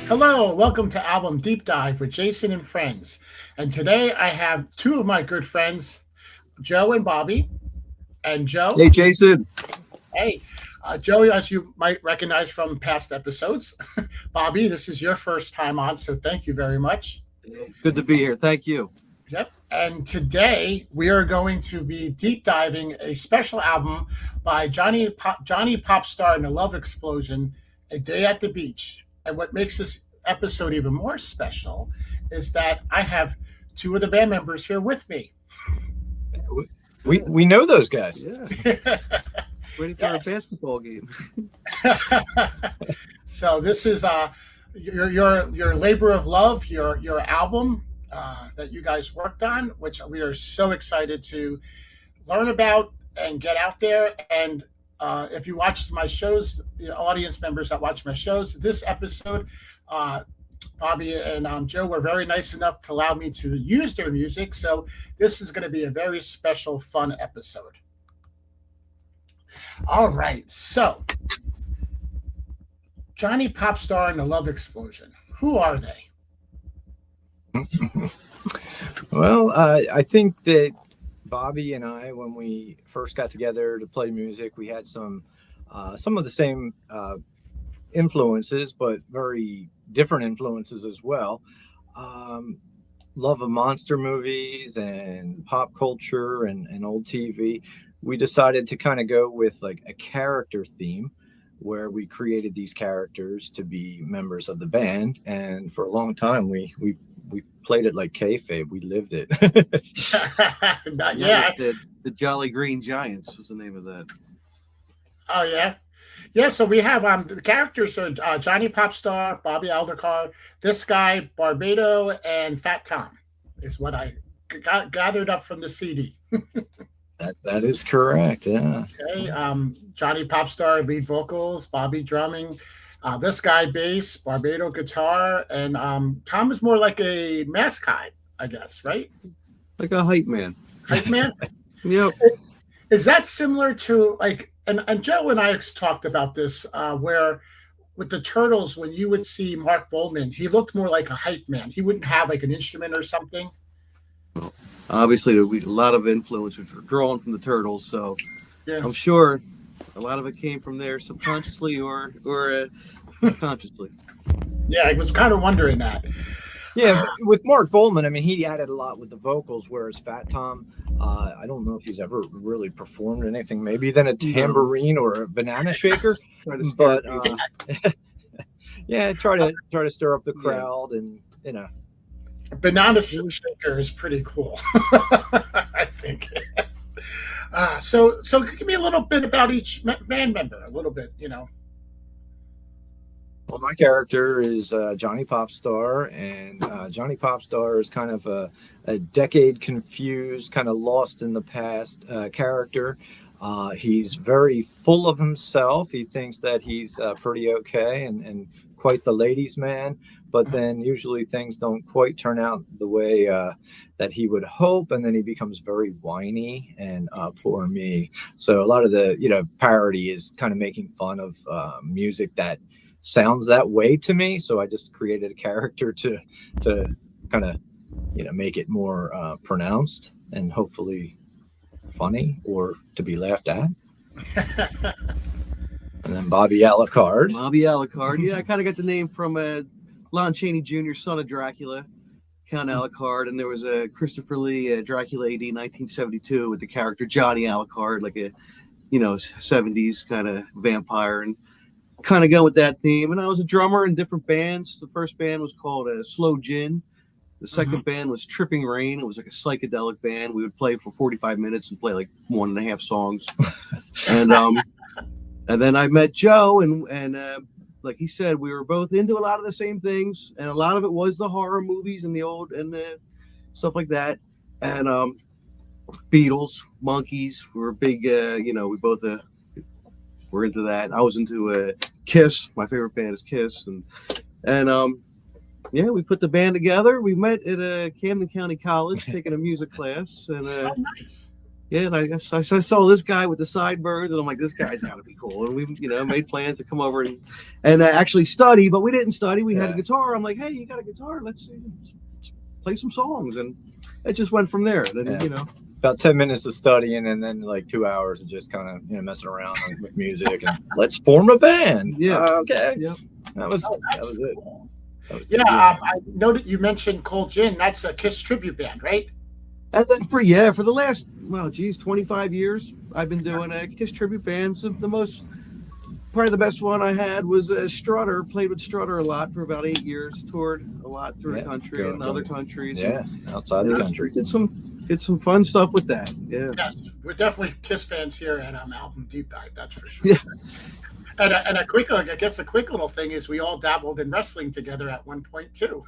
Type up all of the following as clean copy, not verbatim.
Hello, welcome to Album Deep Dive with Jason and friends. And today I have two of my good friends, Joe and Bobby. And Joe, Hey, Jason. hey, Joe, as you might recognize from past episodes, Bobby, this is your first time on, so thank you very much. It's good to be here. Thank you. Yep. And today we are going to be deep diving a special album by Johnny Popstar and the Love Explosion, A Day at the Beach. And what makes this episode even more special is that I have two of the band members here with me. We know those guys. Yeah, ready for a basketball game. So this is your labor of love, your album that you guys worked on, which we are so excited to learn about and get out there. And if you watched my shows, the audience members that watch my shows, this episode, Bobby and Joe were very nice enough to allow me to use their music. So this is going to be a very special, fun episode. All right. So Johnny Popstar and the Love Explosion. Who are they? Well, I think that Bobby and I, when we first got together to play music, we had some of the same influences, but very different influences as well. Love of monster movies and pop culture and old TV. We decided to kind of go with like a character theme where we created these characters to be members of the band. And for a long time, we played it like kayfabe. We lived it. Yeah. The Jolly Green Giants was the name of that. Oh, yeah. Yeah, so we have the characters are Johnny Popstar, Bobby Aldercar, this guy, Barbado, and Fat Tom is what I gathered up from the CD. That is correct, yeah. Okay, Johnny Popstar, lead vocals, Bobby drumming, this guy bass, Barbado guitar, and Tom is more like a mascot, I guess, right? Like a hype man. Hype man? Yep. Is that similar to like, and Joe and I talked about this, where with the Turtles, when you would see Mark Volman, he looked more like a hype man. He wouldn't have like an instrument or something. Obviously, there was a lot of influence which were drawn from the Turtles, so Yeah. I'm sure a lot of it came from there subconsciously or consciously. Yeah, I was kind of wondering that. Yeah, with Mark Volman, I mean, he added a lot with the vocals, whereas Fat Tom, I don't know if he's ever really performed anything, maybe then a tambourine or a banana shaker. Try to scare But people. yeah, try to stir up the crowd, and you know. Banana shaker is pretty cool, I think. So give me a little bit about each band member, a little bit, Well, my character is Johnny Popstar, and Johnny Popstar is kind of a decade confused, kind of lost in the past character. He's very full of himself. He thinks that he's pretty okay and quite the ladies' man, but then usually things don't quite turn out the way that he would hope, and then he becomes very whiny and poor me. So a lot of the parody is kind of making fun of music that sounds that way to me. So I just created a character to kind of make it more pronounced and hopefully funny or to be laughed at. And then Bobby Alucard. Bobby Alucard. Yeah, I kind of got the name from Lon Chaney Jr., son of Dracula, Count Alucard, and there was a Christopher Lee Dracula AD 1972 with the character Johnny Alucard, like a 70s kind of vampire, and kind of going with that theme. And I was a drummer in different bands. The first band was called Slow Gin. The second band was Tripping Rain. It was like a psychedelic band. We would play for 45 minutes and play like 1.5 songs. And then I met Joe, and like he said, we were both into a lot of the same things, and a lot of it was the horror movies and the old and stuff like that. And Beatles, Monkeys, we were big. We both were into that. I was into Kiss. My favorite band is Kiss, and we put the band together. We met at Camden County College taking a music class, and oh, nice. Yeah, and I guess I saw this guy with the sideburns, and I'm like, this guy's got to be cool. And we, made plans to come over and actually study, but we didn't study. We had a guitar. I'm like, hey, you got a guitar? Let's play some songs, and it just went from there. And then about 10 minutes of studying, and then like 2 hours of just kind of messing around with music, and let's form a band. Yeah. Okay. Yep. That was it. Cool. That was I know that you mentioned Cold Gin. That's a Kiss tribute band, right? And then for the last 25 years, I've been doing a Kiss tribute band. So probably the best one I had was Strutter. Played with Strutter a lot for about 8 years. Toured a lot through the country and other countries. Yeah, outside the country. Did some fun stuff with that. Yeah. Yes, we're definitely Kiss fans here at Album Deep Dive. That's for sure. Yeah. And a quick little thing is we all dabbled in wrestling together at one point too.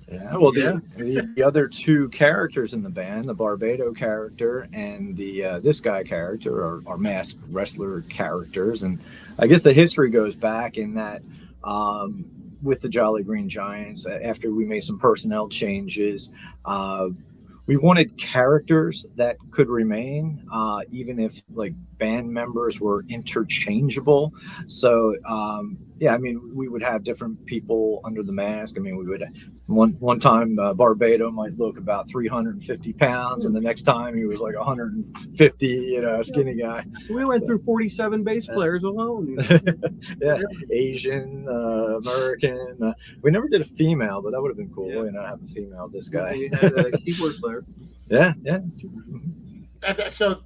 Yeah, well, the other two characters in the band, the Barbado character and the this guy character, are masked wrestler characters, and I guess the history goes back in that with the Jolly Green Giants, after we made some personnel changes, we wanted characters that could remain, even if like band members were interchangeable. So we would have different people under the mask. We would one time Barbado might look about 350 pounds, and the next time he was like 150, skinny guy. We went through 47 bass players alone. Yeah, Asian, American. We never did a female, but that would have been cool. Have a female. This guy. We had a keyboard player. Yeah, that's true. And so,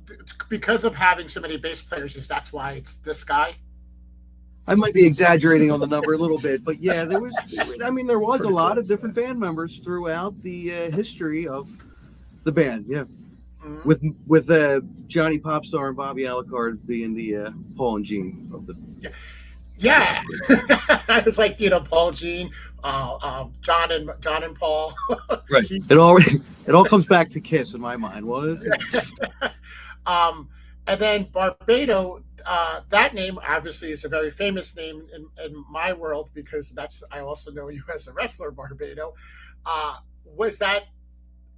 because of having so many bass players, that's why it's this guy. I might be exaggerating on the number a little bit, but yeah, there was a lot of different band members throughout the history of the band. Yeah, with Johnny Popstar and Bobby Alucard being the Paul and Gene of the. Yeah, I was like, Paul, Gene, John and Paul. Right. It all comes back to Kiss in my mind. Was and then Barbado. That name obviously is a very famous name in my world, because I also know you as a wrestler, Barbado. Is that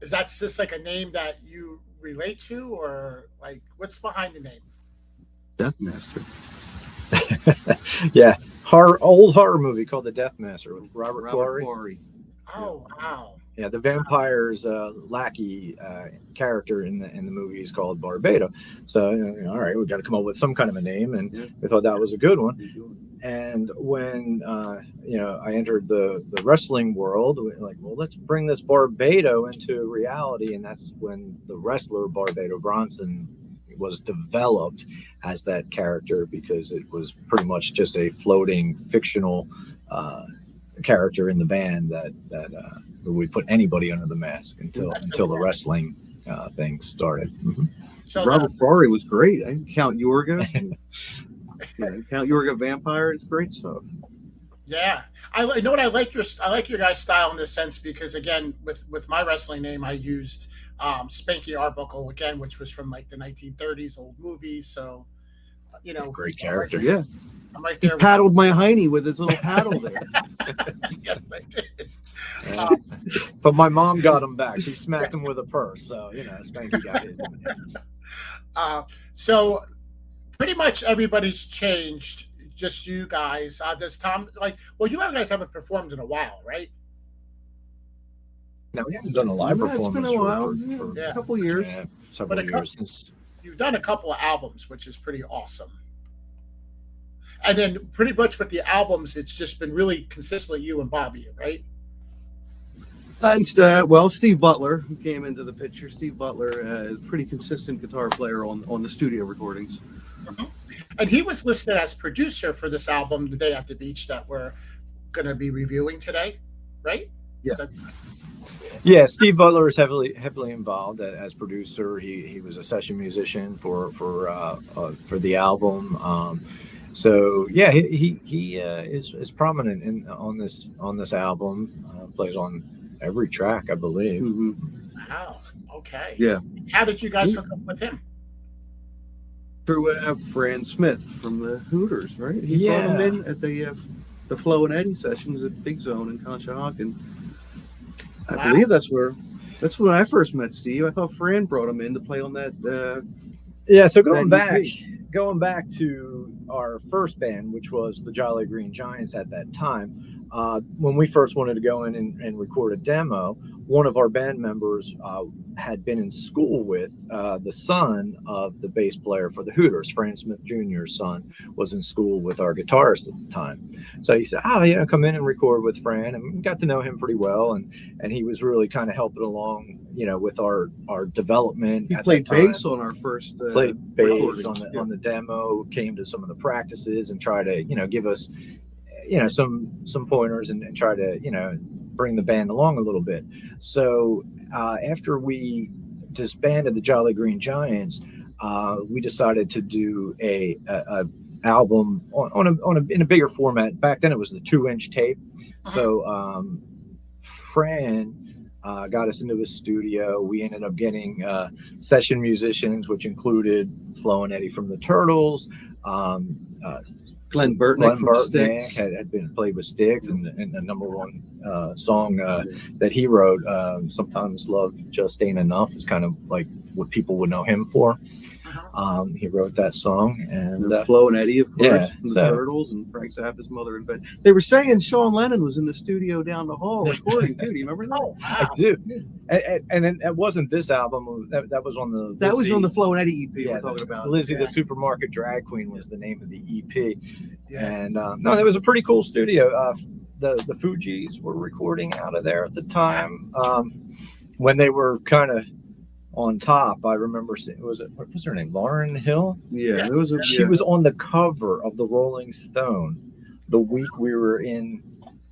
just like a name that you relate to, or like what's behind the name? Death Master. Yeah, old horror movie called The Death Master with Robert Quarry. Oh wow! Yeah, the vampire's lackey character in the movie is called Barbado. So all right, we got to come up with some kind of a name, and we thought that was a good one. And when I entered the wrestling world, we were like, well, let's bring this Barbado into reality, and that's when the wrestler Barbado Bronson was developed as that character, because it was pretty much just a floating fictional character in the band that we put anybody under the mask until the wrestling thing started. Mm-hmm. So Robert Quarry was great. Count Yorga. Count Yorga Vampire. It's great stuff. Yeah, I like your guys' style in this sense, because again, with my wrestling name, I used Spanky Arbuckle again, which was from like the 1930s old movies. So, great character. Yeah, I'm right there. He paddled my hiney with his little paddle there. Yes, I did. But my mom got him back. She smacked him with a purse. So Spanky got his. So pretty much everybody's changed. Just you guys. Does Tom you guys haven't performed in a while, right? No, we haven't done a live performance it's been a while. For a couple years. Several years since. You've done a couple of albums, which is pretty awesome. And then pretty much with the albums, it's just been really consistently you and Bobby, right? And Steve Butler, who came into the picture. Steve Butler is a pretty consistent guitar player on the studio recordings. Mm-hmm. And he was listed as producer for this album, The Day at the Beach, that we're going to be reviewing today, right? Yeah. Yeah, Steve Butler is heavily involved as producer. He was a session musician for the album. So yeah, he is prominent on this album. Plays on every track, I believe. Mm-hmm. Wow. Okay. Yeah. How did you guys hook up with him? Through Fran Smith from the Hooters, right? He brought him in at the Flo and Eddie sessions at Big Zone in Conshohocken. I believe that's where That's when I first met Steve. I thought Fran brought him in to play on that. Yeah, so That going back to our first band, which was the Jolly Green Giants at that time, when we first wanted to go in and record a demo, one of our band members had been in school with the son of the bass player for the Hooters. Fran Smith Jr.'s son was in school with our guitarist at the time. So he said, "Oh, yeah, come in and record with Fran," and we got to know him pretty well, and he was really kind of helping along, with our development. He played bass on our first. Played bass on the demo. Came to some of the practices and tried to give us some pointers and try to bring the band along a little bit. So after we disbanded the Jolly Green Giants, we decided to do a album in a bigger format. Back then it was the 2-inch tape. So Fran got us into his studio. We ended up getting session musicians, which included Flo and Eddie from the Turtles. Glenn Burtnick from Styx had been played with Styx, and the number one song that he wrote, "Sometimes Love Just Ain't Enough," is kind of like what people would know him for. He wrote that song, and Flo and Eddie, of course, from the Turtles, and Frank Zappa's mother and Ben. They were saying Sean Lennon was in the studio down the hall recording too. Do you remember that? Oh, wow. I do. And then it wasn't this album. That was on the that was on the Flo and Eddie EP. Yeah, we're talking about Lizzie the Supermarket Drag Queen was the name of the EP. Yeah. And no, that was a pretty cool studio. The Fugees were recording out of there at the time, when they were kind of on top. I remember seeing, what was her name? Lauryn Hill? Yeah, She was on the cover of the Rolling Stone the week we were in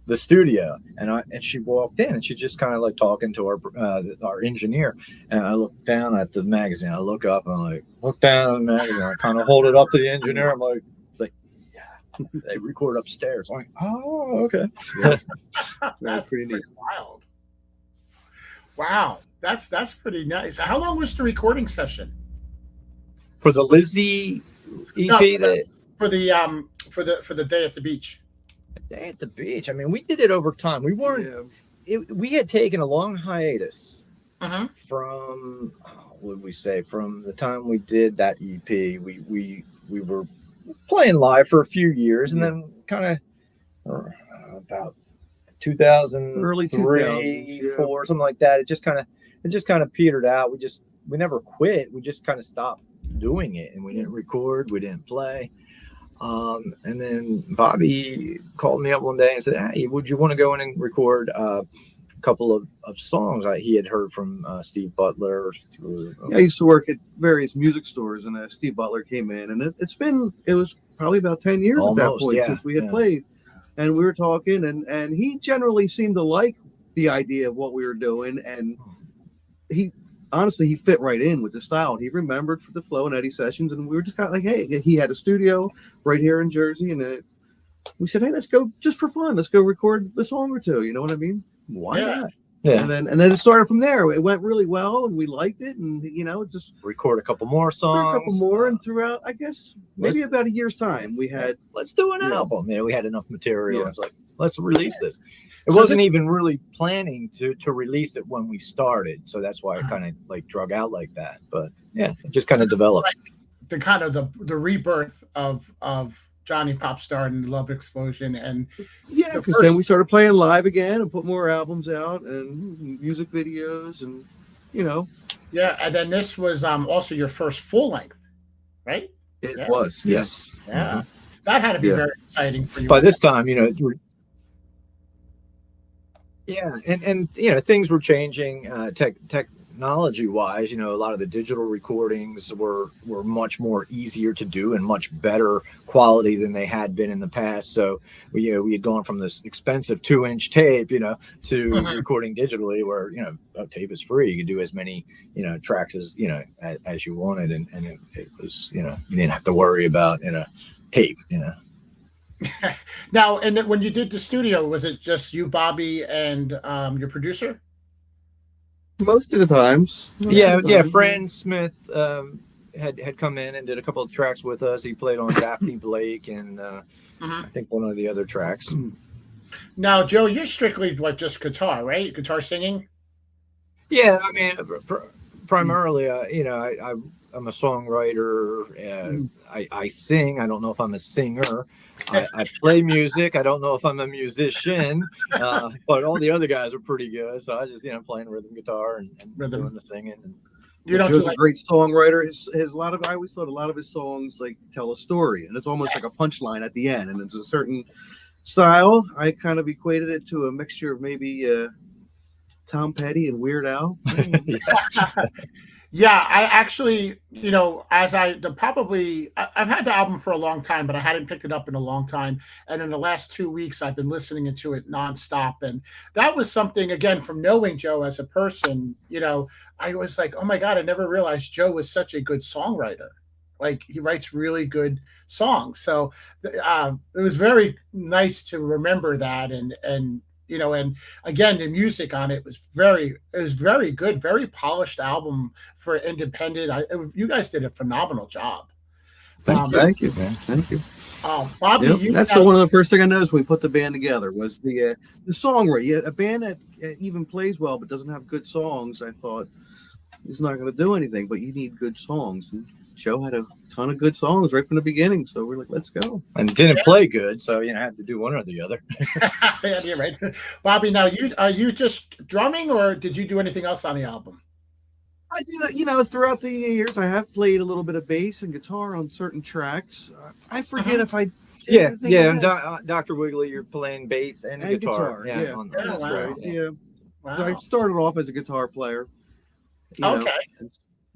the studio, and she walked in and she just kind of like talking to our engineer, and I look down at the magazine. I look up and I'm like, look down at the magazine. I kind of hold it up to the engineer. I'm like, yeah, they record upstairs. I'm like, oh, okay. Yeah. That's pretty neat. Wild. Wow, that's pretty nice. How long was the recording session For the Lizzie EP? No, for the day at the beach. Day at the beach. I mean, we did it over time. We weren't. We had taken a long hiatus from, what would we say, from the time we did that EP. We were playing live for a few years, and then kind of about 2003, early 2000s, 4, something like that. It just kind of petered out. We never quit. We just kind of stopped doing it, and we didn't record. We didn't play. And then Bobby called me up one day and said, "Hey, would you want to go in and record a couple of songs he had heard from Steve Butler?" I used to work at various music stores, and Steve Butler came in, and it was probably about 10 years at that point since we had played, and we were talking, and he generally seemed to like the idea of what we were doing, and he fit right in with the style. He remembered for the Flo and Eddie sessions, and we were just kind of like, hey, he had a studio right here in Jersey, and we said, hey, let's go just for fun. Let's go record a song or two. You know what I mean? Why not? Yeah. And then it started from there. It went really well, and we liked it, and just record a couple more songs, and throughout, I guess, maybe about a year's time, we had let's do an album. We had enough material. I was like, let's release this. It wasn't even really planning to release it when we started, so that's why it kind of like drug out like that. But yeah, it just kind of developed. The kind of the rebirth of Johnny Popstar and the Love Explosion, and because then we started playing live again and put more albums out and music videos, and and then this was also your first full length, right? It was, yes. Yeah, that had to be very exciting for you. By this time, and things were changing technology wise. A lot of the digital recordings were much more easier to do and much better quality than they had been in the past. So we had gone from this expensive 2-inch tape to recording digitally, where a tape is free. You could do as many tracks as you wanted, and it was you didn't have to worry about tape. Now, and when you did the studio, was it just you, Bobby, and your producer? Most of the times. Fran Smith had come in and did a couple of tracks with us. He played on Daphne Blake and I think one of the other tracks. Now, Joe, you're strictly just guitar, right? Guitar singing? Yeah, I mean, primarily, I'm a songwriter. Mhm. I sing. I don't know if I'm a singer. I play music. I don't know if I'm a musician, but all the other guys are pretty good. So I just, playing rhythm guitar and doing Rhythm. the singing. And You But don't do Joe's a like great songwriter. His a lot of I always thought a lot of his songs like tell a story, and it's almost like a yes. punchline at the end. And it's a certain style. I kind of equated it to a mixture of maybe Tom Petty and Weird Al. Yeah, I actually, as I've had the album for a long time, but I hadn't picked it up in a long time. And in the last 2 weeks, I've been listening to it nonstop. And that was something, again, from knowing Joe as a person, I was like, oh my God, I never realized Joe was such a good songwriter. Like he writes really good songs. So it was very nice to remember that. And again, the music on it was very good, very polished album for independent. You guys did a phenomenal job. Um, Thank you, man. Thank you. Bobby, Yep, you that's the now, one of the first thing I noticed when we put the band together was the songwriting. Yeah, a band that even plays well but doesn't have good songs. I thought he's not going to do anything. But you need good songs. And Joe had a ton of good songs right from the beginning, so we're like, let's go. and didn't play good, so I had to do one or the other. yeah, you're right. Bobby, now you are you just drumming, or did you do anything else on the album? I did, throughout the years, I have played a little bit of bass and guitar on certain tracks. I forget Uh-huh. if I did Yeah, anything yeah. else. Dr. Wiggly, you're playing bass and And guitar. guitar, Yeah, yeah, on Oh that's this wow, right. record. Yeah. Yeah, I wow. started off as a guitar player. You know, Okay, and-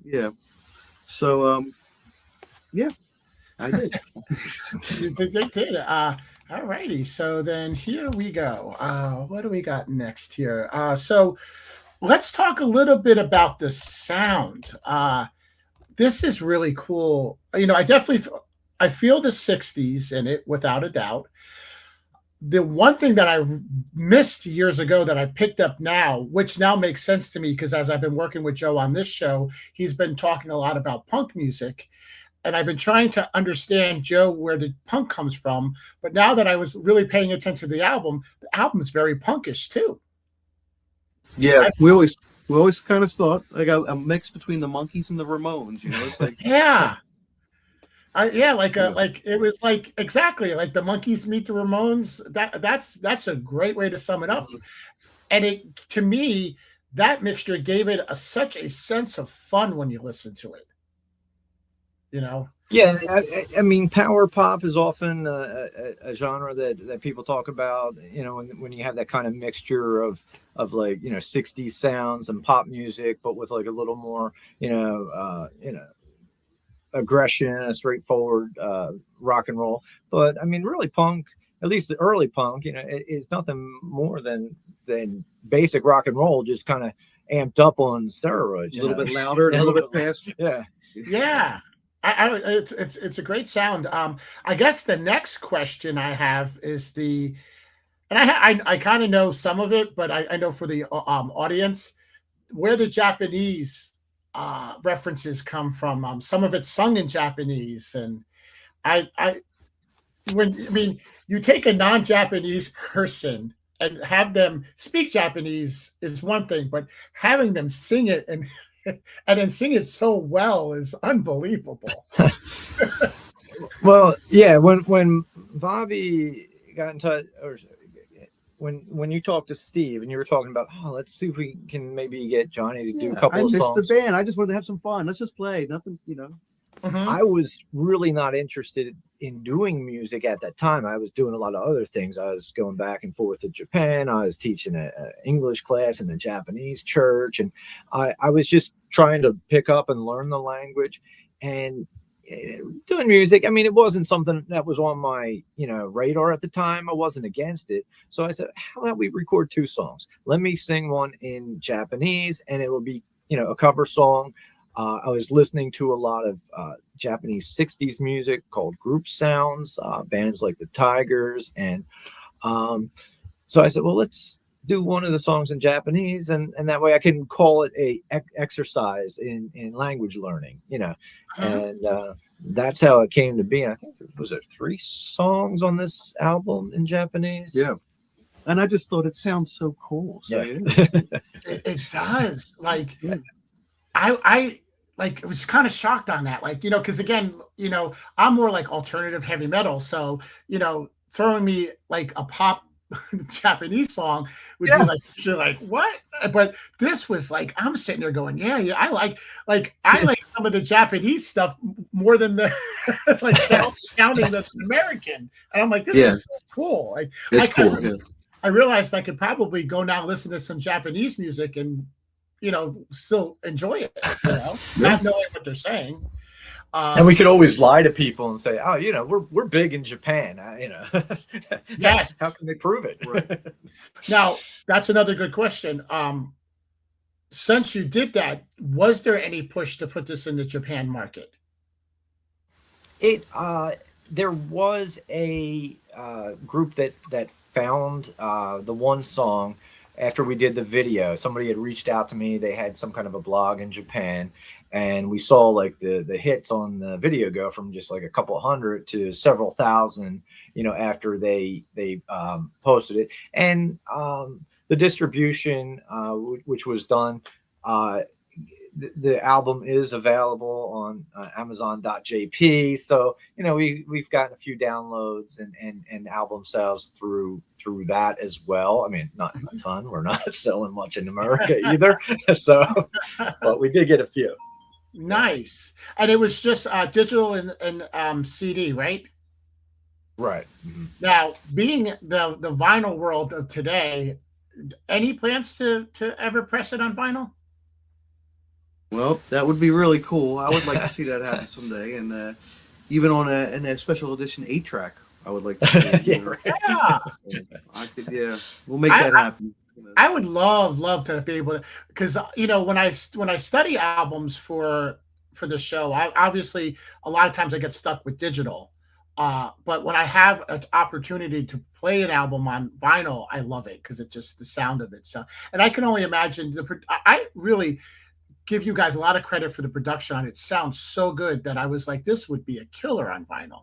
yeah. So, yeah, I did. you did. All righty. So then here we go. What do we got next here? So let's talk a little bit about the sound. This is really cool. I feel the '60s in it without a doubt. The one thing that I missed years ago that I picked up now, which now makes sense to me because as I've been working with Joe on this show, he's been talking a lot about punk music. And I've been trying to understand, Joe, where the punk comes from. But now that I was really paying attention to the album's very punkish too. Yeah, I, we always kind of thought like a mix between the Monkees and the Ramones. It's like yeah. Yeah, yeah, like it was like exactly like the Monkeys meet the Ramones. That's a great way to sum it up. And it to me, that mixture gave it such a sense of fun when you listen to it. You know, Yeah, I mean, power pop is often a genre that people talk about. When you have that kind of mixture of 60s sounds and pop music, but with like a little more aggression and straightforward rock and roll. But I mean, really, punk, at least the early punk, is nothing more than basic rock and roll, just kind of amped up on steroids. a little bit louder, and Yeah, a little bit faster. Yeah. yeah. It's a great sound. I guess the next question I have is and I kind of know some of it, but I know for the audience where the Japanese references come from. Some of it's sung in Japanese, and I when I mean you take a non-Japanese person and have them speak Japanese is one thing, but having them sing it and and then sing it so well is unbelievable. Well, yeah. When Bobby got in touch, or when you talked to Steve and you were talking about, let's see if we can maybe get Johnny to do a Yeah, I couple of missed the songs. band. I just wanted to have some fun. Let's just play. Nothing. Mhm. I was really not interested in doing music at that time. I was doing a lot of other things. I was going back and forth to Japan. I was teaching an English class in a Japanese church. And I was just trying to pick up and learn the language and doing music. I mean, it wasn't something that was on my, radar at the time. I wasn't against it. So I said, how about we record 2 songs? Let me sing one in Japanese and it will be, a cover song. I was listening to a lot of Japanese 60s music called group sounds, bands like the Tigers. And so I said, well, let's do one of the songs in Japanese. And that way I can call it a exercise in language learning, Mhm. And that's how it came to be. And I think was there 3 songs on this album in Japanese. Yeah. And I just thought it sounds so cool. So Yeah. It does. Like yeah. I like was kind of shocked on that. Like, because again, I'm more like alternative heavy metal. So, throwing me like a pop Japanese song would be Yeah. like, you're like, what? But this was like, I'm sitting there going, yeah, yeah, I like some of the Japanese stuff more than the like sounding the American. And I'm like, this Yeah. is so cool. Like It's cool. Yeah. I realized I could probably go now listen to some Japanese music and still enjoy it, Yeah. not knowing what they're saying. And we could always lie to people and say, "Oh, we're big in Japan." Yes. How can they prove it? Right. Now, that's another good question. Since you did that, was there any push to put this in the Japan market? It there was a group that found the one song after we did the video. Somebody had reached out to me. They had some kind of a blog in Japan, and we saw like the hits on the video go from just like a couple hundred to several thousand. After they posted it, and the distribution, which was done. The album is available on Amazon.jp, so we've gotten a few downloads and album sales through that as well. I mean, not a ton. We're not selling much in America either, so but we did get a few. Nice. And it was just digital and CD, right? Right. Mm-hmm. Now, being the vinyl world of today, any plans to ever press it on vinyl? Well, that would be really cool. I would like to see that happen someday, and even on a special edition 8-track, I would like to see it. Yeah, right. Yeah. I could. Yeah, we'll make that happen. I would love to be able to, because when I study albums for the show, I obviously a lot of times I get stuck with digital. But when I have an opportunity to play an album on vinyl, I love it because it's just the sound of it. So, and I can only imagine I really give you guys a lot of credit for the production on it. It sounds so good that I was like, this would be a killer on vinyl.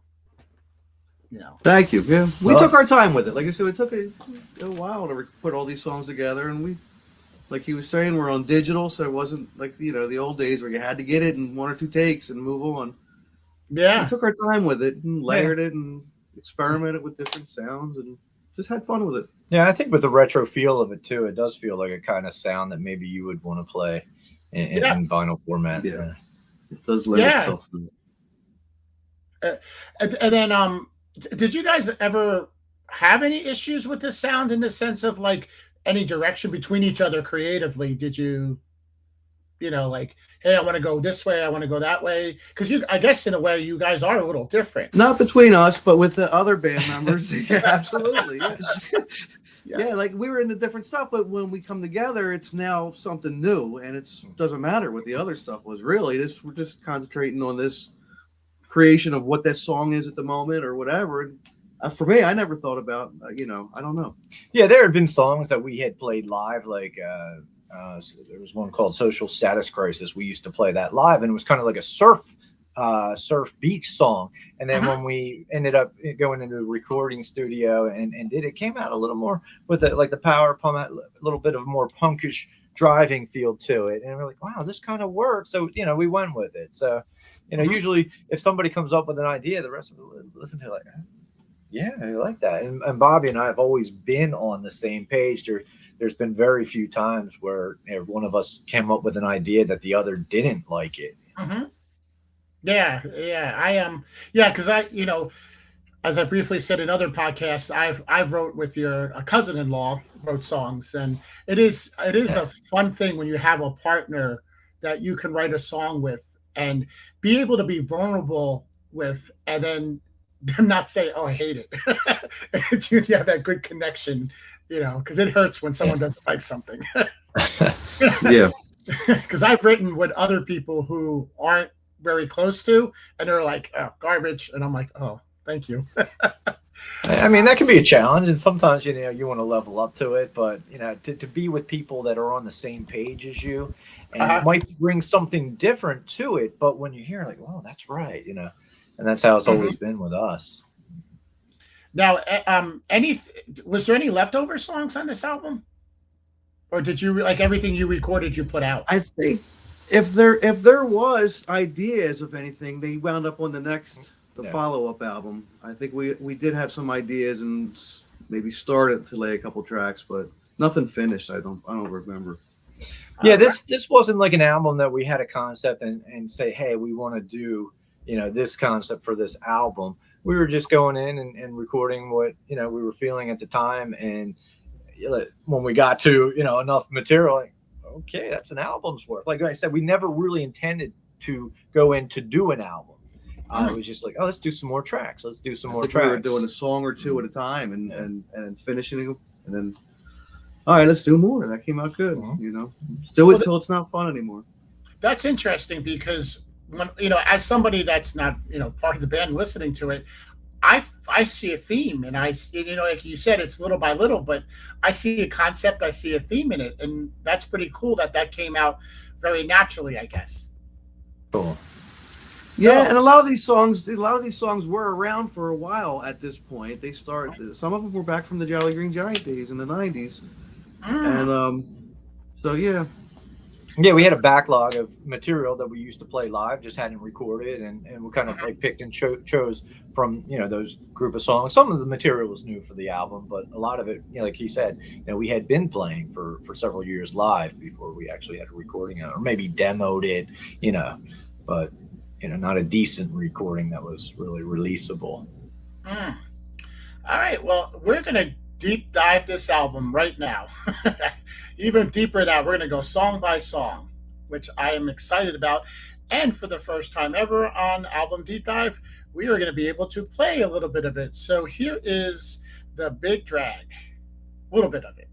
Thank you. Yeah, we Well, took our time with it. Like I said, it took a while to put all these songs together, and we, like he was saying, we're on digital, so it wasn't like the old days where you had to get it in 1 or 2 takes and move on. Yeah. We took our time with it and layered it and experimented with different sounds and just had fun with it. Yeah, I think with the retro feel of it too, it does feel like a kind of sound that maybe you would want to play in vinyl format. Yeah. It does lend itself to it. And then, did you guys ever have any issues with the sound in the sense of like any direction between each other creatively? Did you, like, hey, I want to go this way, I want to go that way? Because I guess in a way, you guys are a little different. Not between us, but with the other band members. Yeah, absolutely. Yes. Yes. Yeah, like we were into different stuff, but when we come together, it's now something new, and it doesn't matter what the other stuff was. Really, we're just concentrating on this creation of what that song is at the moment or whatever. And for me, I never thought about, I don't know. Yeah, there had been songs that we had played live, like there was one called Social Status Crisis. We used to play that live, and it was kind of like a surf beach song. And then when we ended up going into the recording studio and did it, came out a little more with like the power pump, a little bit of more punkish driving feel to it. And we're like, wow, this kind of works. So, we went with it. So, usually if somebody comes up with an idea, the rest of it listen to it like, yeah, I like that. And Bobby and I have always been on the same page. There's been very few times where one of us came up with an idea that the other didn't like it. Mm-hmm. Yeah, I am. Yeah, because as I briefly said in other podcasts, I wrote with your cousin-in-law, wrote songs, and it is a fun thing when you have a partner that you can write a song with and be able to be vulnerable with, and then them not say, "Oh, I hate it." You have that good connection, because it hurts when someone doesn't like something. Yeah, because I've written with other people who aren't very close to, and they're like, oh, garbage, and I'm like, oh, thank you. I mean, that can be a challenge, and sometimes you want to level up to it, but to be with people that are on the same page as you, and it might bring something different to it, but when you hear like, oh, that's right, and that's how it's always been with us. Now, any was there any leftover songs on this album, or did you like everything you recorded you put out? I think if there was ideas of anything, they wound up on the Yeah. follow up album. I think we did have some ideas and maybe started to lay a couple tracks, but nothing finished. I don't remember. Yeah, this wasn't like an album that we had a concept and say, hey, we want to do, this concept for this album. We were just going in and recording what, we were feeling at the time. And when we got to, enough material, like, okay, that's an album's worth. Like I said, we never really intended to go in to do an album. It was just like, oh, let's do some more tracks. Let's do some more tracks. We were doing a song or two at a time and finishing them, and then, all right, let's do more. That came out good. Let's do it until it's not fun anymore. That's interesting because when as somebody that's not part of the band listening to it, I see a theme, and like you said, it's little by little, but I see a concept, I see a theme in it, and that's pretty cool that came out very naturally, I guess. Cool. Yeah, and a lot of these songs were around for a while at this point. Some of them were back from the Jolly Green Giant days in the '90s, and so yeah. Yeah, we had a backlog of material that we used to play live, just hadn't recorded, and we kind of like picked and chose from those group of songs. Some of the material was new for the album, but a lot of it, like he said, we had been playing for several years live before we actually had a recording of it, or maybe demoed it, but not a decent recording that was really releasable. All right, well, we're gonna deep dive this album right now. Even deeper now, we're going to go song by song, which I am excited about. And for the first time ever on Album Deep Dive, we are going to be able to play a little bit of it. So here is The Big Drag, a little bit of it.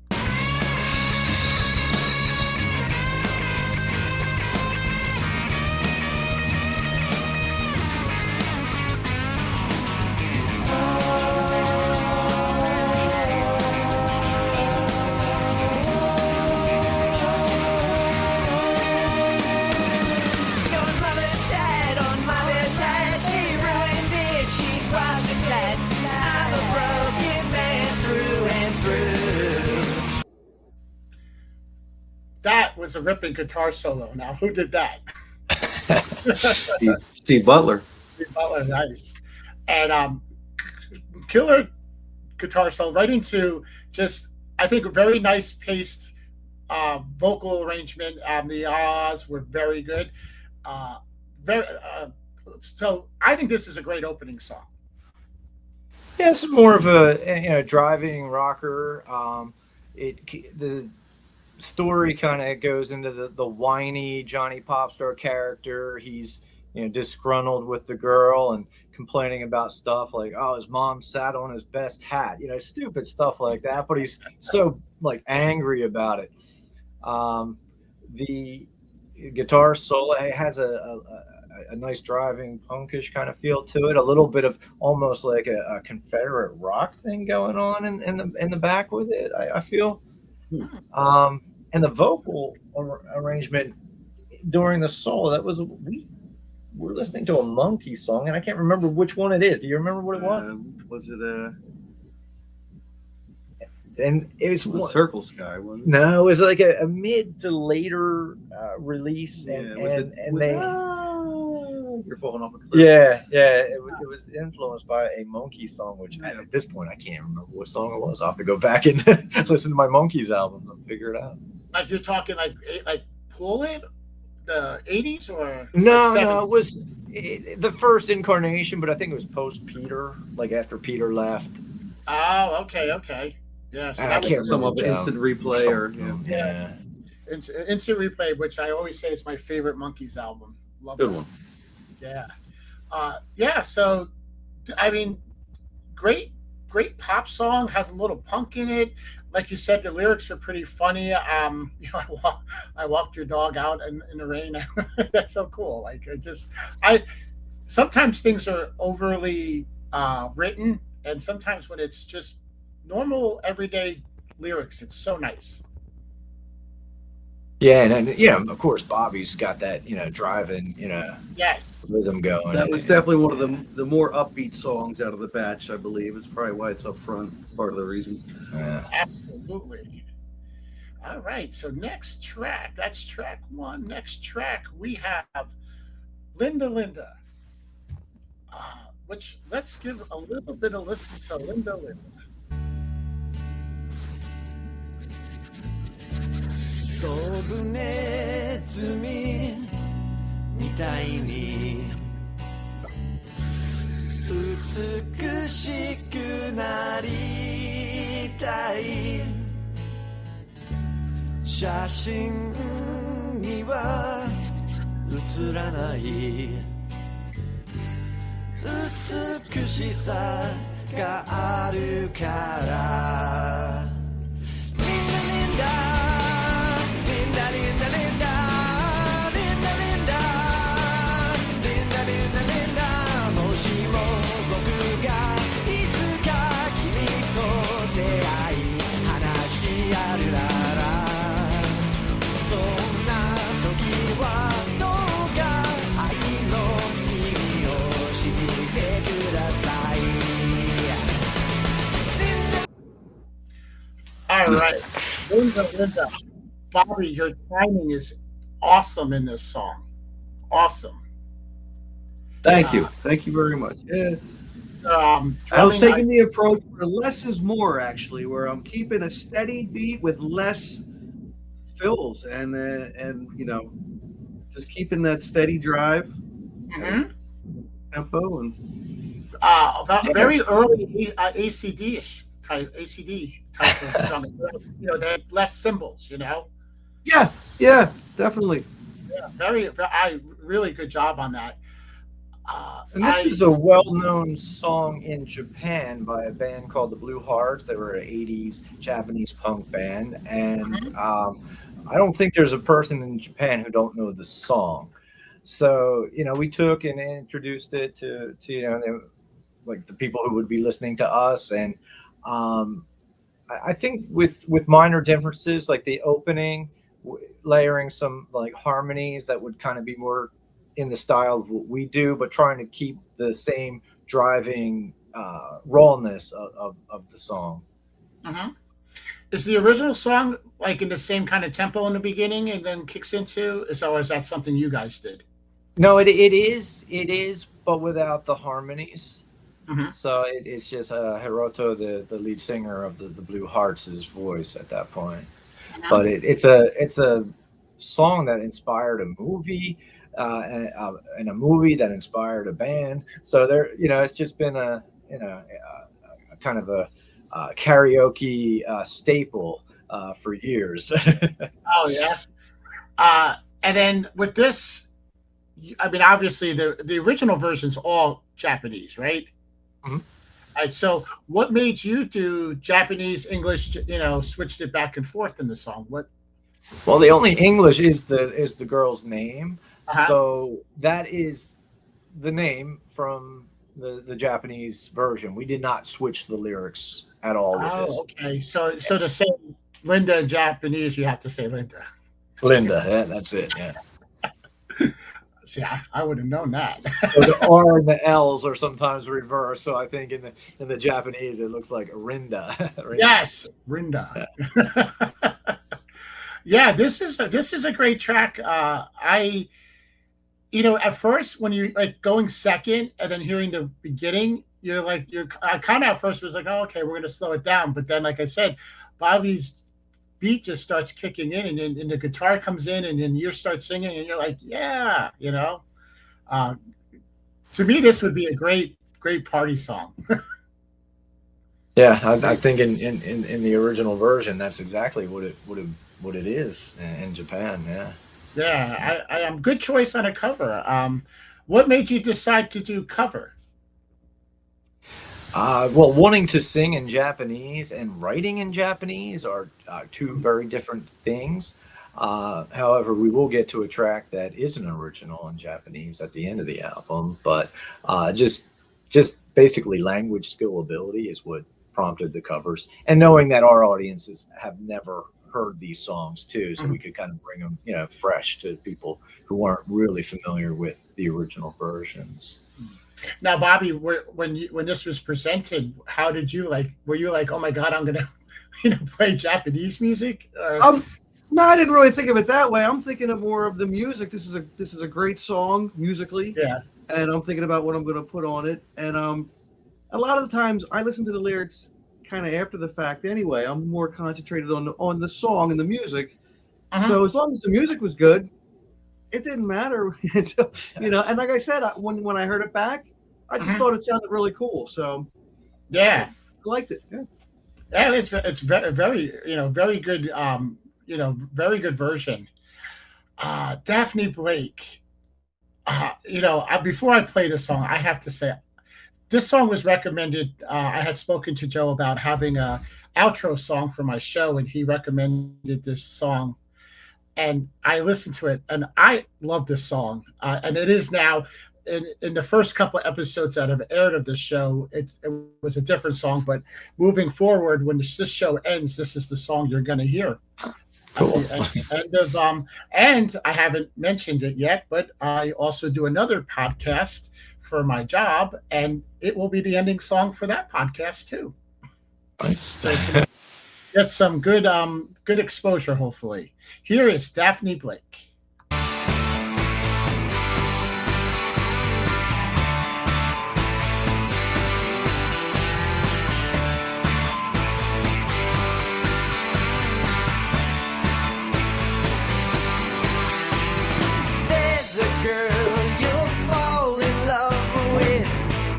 That was a ripping guitar solo. Now, who did that? Steve Butler. Steve Butler, nice. And killer guitar solo, right into just, I think, a very nice paced vocal arrangement. The ahs were very good. So I think this is a great opening song. Yeah, it's more of a driving rocker. The story kind of goes into the whiny Johnny Popstar character. He's disgruntled with the girl and complaining about stuff like, oh, his mom sat on his best hat, stupid stuff like that, but he's so like angry about it. The guitar solo has a nice driving punkish kind of feel to it, a little bit of almost like a Confederate rock thing going on in the back with it, I feel. And the vocal arrangement during the solo, that was we're listening to a Monkey song, and I can't remember which one it is. Do you remember what it was? Was it and it was Circle Sky, wasn't it? No, it was like a mid to later release, and they you're falling off a cliff. Yeah, it was influenced by a Monkey song, which at this point I can't remember what song it was. I'll have to go back and listen to my Monkeys album and figure it out. Like you're talking like Pull It, the 80s, or no, it was the first incarnation, but I think it was post Peter, like after Peter left. Oh, okay. Yeah, so I can't some remember. of Instant Replay or yeah. Instant Replay, which I always say is my favorite Monkeys album. Love good that. one. Yeah. So, I mean, great pop song, has a little punk in it. Like you said, the lyrics are pretty funny. I walked your dog out in the rain. That's so cool. Like sometimes things are overly written, and sometimes when it's just normal everyday lyrics, it's so nice. Yeah, and you know, of course, Bobby's got that driving Yes, rhythm going. That was definitely one of the more upbeat songs out of the batch, I believe. It's probably why it's up front. Part of the reason. Yeah. absolutely. All right, so next track, that's track one. Next track, we have Linda Linda, which let's give a little bit of listen to Linda Linda. 飛ぶネズミみたいに美しくなりたい写真には写らない美しさがあるからみんなみんなLinda, Linda, Linda, Linda, Linda, Linda, Linda, Linda もしも僕がいつか君と出会い話し合うならそんな時はどうか愛の意味を知ってください All right, Linda Linda. Bobby, your timing is awesome in this song. Awesome. Thank you. Thank you very much. Yeah. I was Drumming, taking the approach where less is more, actually, where I'm keeping a steady beat with less fills and just keeping that steady drive tempo and about very early ACD-ish type ACD type of drumming. They had less cymbals. yeah, definitely. Yeah, really good job on that. And this is a well-known song in Japan by a band called the Blue Hearts. They were an '80s Japanese punk band, and I don't think there's a person in Japan who don't know the song. So we took and introduced it to like the people who would be listening to us, and I think with minor differences, like the opening, layering some like harmonies that would kind of be more in the style of what we do, but trying to keep the same driving rawness of the song. Is the original song like in the same kind of tempo in the beginning and then kicks into? Or is that something you guys did? No, it is, but without the harmonies. So it's just Hiroto, the lead singer of the Blue Hearts' voice at that point. But it's a song that inspired a movie, and a movie that inspired a band. So there, it's just been a kind of a karaoke staple for years. Oh yeah. And then with this, I mean, obviously the original version's all Japanese, right? All right. So what made you do Japanese, English? Switched it back and forth in the song. What? Well, the only English is the girl's name, so that is the name from the Japanese version. We did not switch the lyrics at all with this. Okay. So to say Linda in Japanese, you have to say Linda. Linda, yeah, that's it. Yeah. See, I would have known that. So the R and the L's are sometimes reversed. So I think in the Japanese it looks like Rinda. Rinda. Yes, Rinda. Yeah, this is a great track. At first when you like going second and then hearing the beginning, I kind of at first was like, oh, okay, we're gonna slow it down. But then, like I said, Bobby's beat just starts kicking in, and the guitar comes in, and then you start singing, and you're like, yeah, to me, this would be a great party song. Yeah, I think in the original version, that's exactly what it is in Japan. Yeah. Yeah, I am good choice on a cover. What made you decide to do cover? Well, wanting to sing in Japanese and writing in Japanese are two very different things. However, we will get to a track that is an original in Japanese at the end of the album, but just basically language skill ability is what prompted the covers, and knowing that our audiences have never heard these songs too, so we could kind of bring them, fresh to people who weren't really familiar with the original versions. Now, Bobby, when this was presented, how did you like? Were you like, oh my god, I'm gonna play Japanese music? Or... No, I didn't really think of it that way. I'm thinking of more of the music. This is a great song musically. Yeah. And I'm thinking about what I'm going to put on it. And a lot of the times I listen to the lyrics kind of after the fact anyway. I'm more concentrated on the song and the music. So as long as the music was good, it didn't matter. And like I said, when I heard it back, I just thought it sounded really cool. So yeah, I liked it. Yeah. Yeah, it's very, very very good very good version. Daphne Blake. Before I play this song, I have to say this song was recommended. I had spoken to Joe about having a outro song for my show, and he recommended this song. And I listened to it, and I love this song. And it is now in the first couple of episodes that have aired of the show. It was a different song, but moving forward, when this show ends, this is the song you're going to hear. Cool. And I haven't mentioned it yet, but I also do another podcast for my job, and it will be the ending song for that podcast too. Nice. So it's gonna get some good exposure, hopefully. Here is Daphne Blake.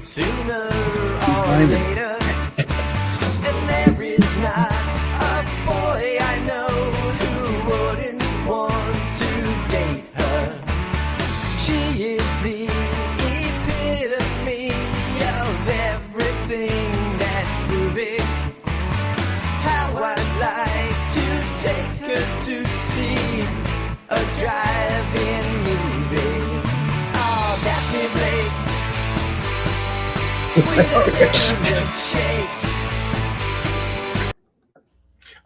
Sooner or later, and there is not a boy I know who wouldn't want to date her. She is the epitome of everything that's moving. How I'd like to take her to see a drive-in movie. Oh, Daphne Blake.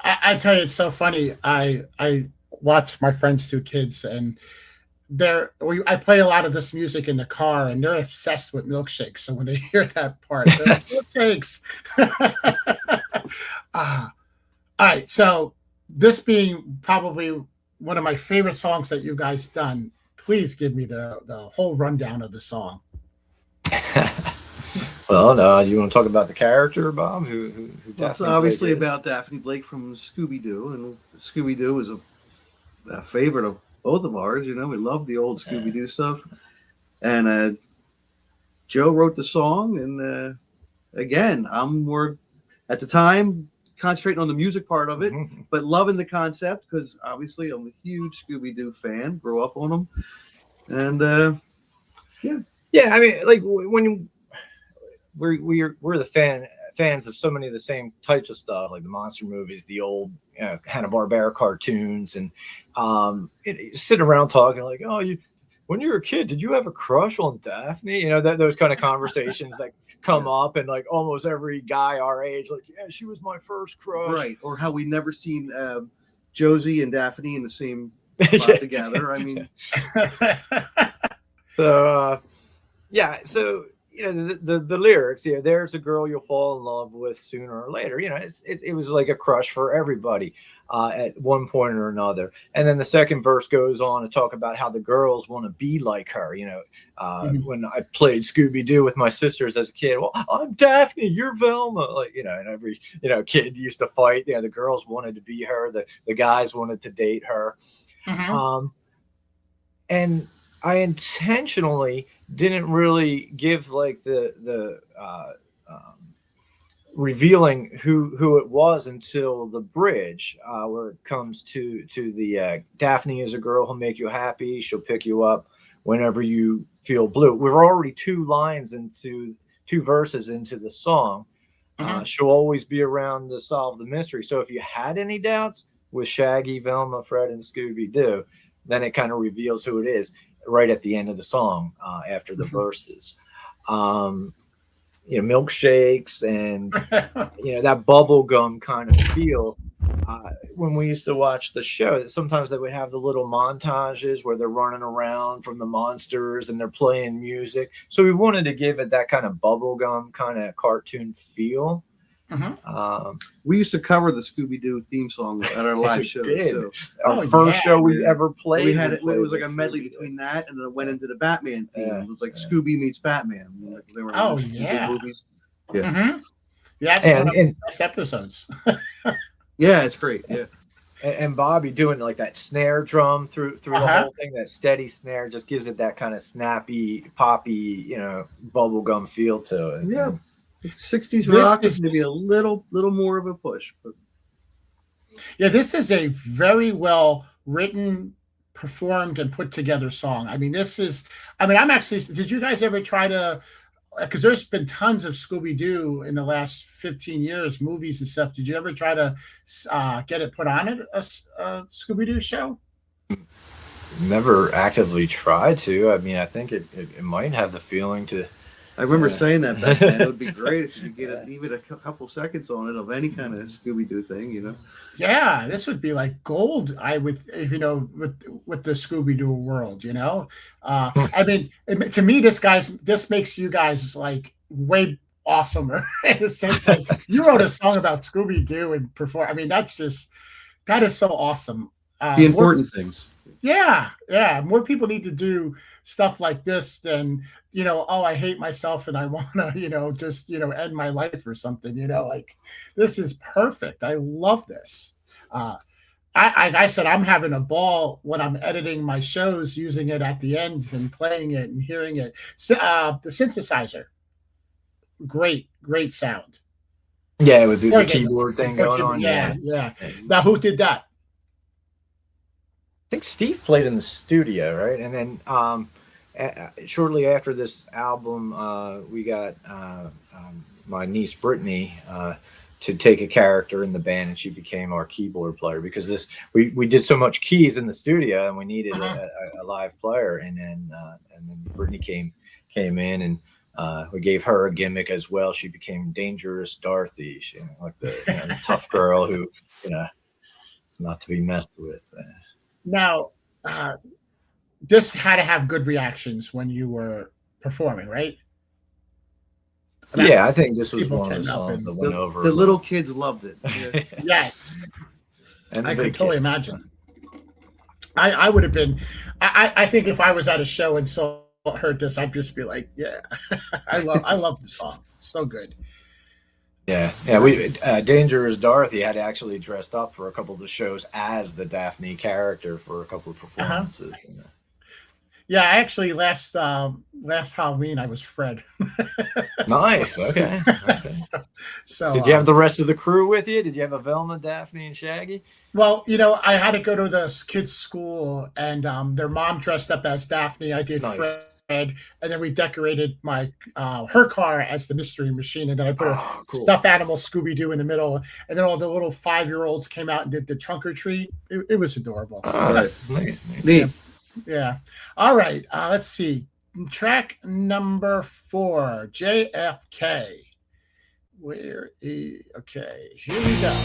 I tell you, it's so funny. I watch my friends' two kids, and I play a lot of this music in the car, and they're obsessed with milkshakes. So when they hear that part, they're like, milkshakes. All right. So this being probably one of my favorite songs that you guys done, please give me the whole rundown of the song. Well, you want to talk about the character, Bob? It's obviously about Daphne Blake from Scooby-Doo, and Scooby-Doo is a favorite of both of ours. We love the old Scooby-Doo stuff. And Joe wrote the song, and again, I'm more at the time concentrating on the music part of it, but loving the concept because obviously I'm a huge Scooby-Doo fan. Grew up on them, and yeah. I mean, like when we're the fans of so many of the same types of stuff, like the monster movies, the old Hanna-Barbera cartoons, and sitting around talking like, oh, when you were a kid, did you have a crush on Daphne? Those kind of conversations that come up, and like almost every guy our age, like, yeah, she was my first crush, right? Or how we never seen Josie and Daphne in the same spot together. I mean, so so. The lyrics, there's a girl you'll fall in love with sooner or later. It was like a crush for everybody at one point or another. And then the second verse goes on to talk about how the girls want to be like her. When I played Scooby-Doo with my sisters as a kid, well, I'm Daphne, you're Velma. Like, and every, kid used to fight. The girls wanted to be her. The guys wanted to date her. And I intentionally didn't really give like the revealing who it was until the bridge, where it comes to the Daphne is a girl who'll make you happy. She'll pick you up whenever you feel blue. We're already two verses into the song. She'll always be around to solve the mystery. So if you had any doubts with Shaggy, Velma, Fred, and Scooby-Doo, then it kind of reveals who it is right at the end of the song, after the verses. Milkshakes and that bubblegum kind of feel when we used to watch the show, sometimes they would have the little montages where they're running around from the monsters and they're playing music. So we wanted to give it that kind of bubblegum kind of cartoon feel. We used to cover the Scooby-Doo theme song at our live shows. So. Our first show we ever played. We had it was like a medley between that and then it went into the Batman theme. It was like Scooby meets Batman. Like they were movies. Yeah. Yeah, it's one of the best episodes. Yeah, it's great. Yeah. And Bobby doing like that snare drum through the whole thing, that steady snare just gives it that kind of snappy, poppy, bubblegum feel to it. Yeah. 60s rock is maybe a little more of a push. But. Yeah, this is a very well written, performed, and put together song. I mean, did you guys ever try to, because there's been tons of Scooby-Doo in the last 15 years, movies and stuff. Did you ever try to get it put on a Scooby-Doo show? Never actively tried to. I mean, I think it might have the feeling to. I remember saying that back then. It would be great if you could get even a couple seconds on it of any kind of Scooby-Doo thing, Yeah, this would be like gold. With the Scooby-Doo world, I mean, to me, this makes you guys like way awesomer in a sense. Like you wrote a song about Scooby-Doo and perform. I mean, that is so awesome. The important things. Yeah. More people need to do stuff like this than, I hate myself and I want to, just, end my life or something, like this is perfect. I love this. I said, I'm having a ball when I'm editing my shows, using it at the end and playing it and hearing it. So, the synthesizer, great sound. Yeah, with the keyboard thing going on. Yeah. Now, who did that? I think Steve played in the studio, right? And then shortly after this album, we got my niece Brittany to take a character in the band, and she became our keyboard player because we did so much keys in the studio, and we needed a live player. And then Brittany came in, and we gave her a gimmick as well. She became Dangerous Dorothy, like the tough girl who not to be messed with. Now, this had to have good reactions when you were performing, right? Yeah, I think this was one of the songs that went over. The little kids loved it. Yeah. Yes. And I could totally imagine. I would have been, I think if I was at a show and heard this, I'd just be like, yeah, I love the song. It's so good. Yeah. We Dangerous Dorothy had actually dressed up for a couple of the shows as the Daphne character for a couple of performances. Yeah, actually, last Halloween I was Fred. Nice. Okay. So did you have the rest of the crew with you? Did you have a Velma, Daphne, and Shaggy? Well, I had to go to the kids' school, and their mom dressed up as Daphne. I did Fred. And then we decorated her car as the Mystery Machine, and then I put a stuffed animal Scooby-Doo in the middle, and then all the little 5-year-olds came out and did the trunk or treat. It was adorable. Neat. Yeah. All right. Let's see. Track number 4, JFK. Okay, here we go.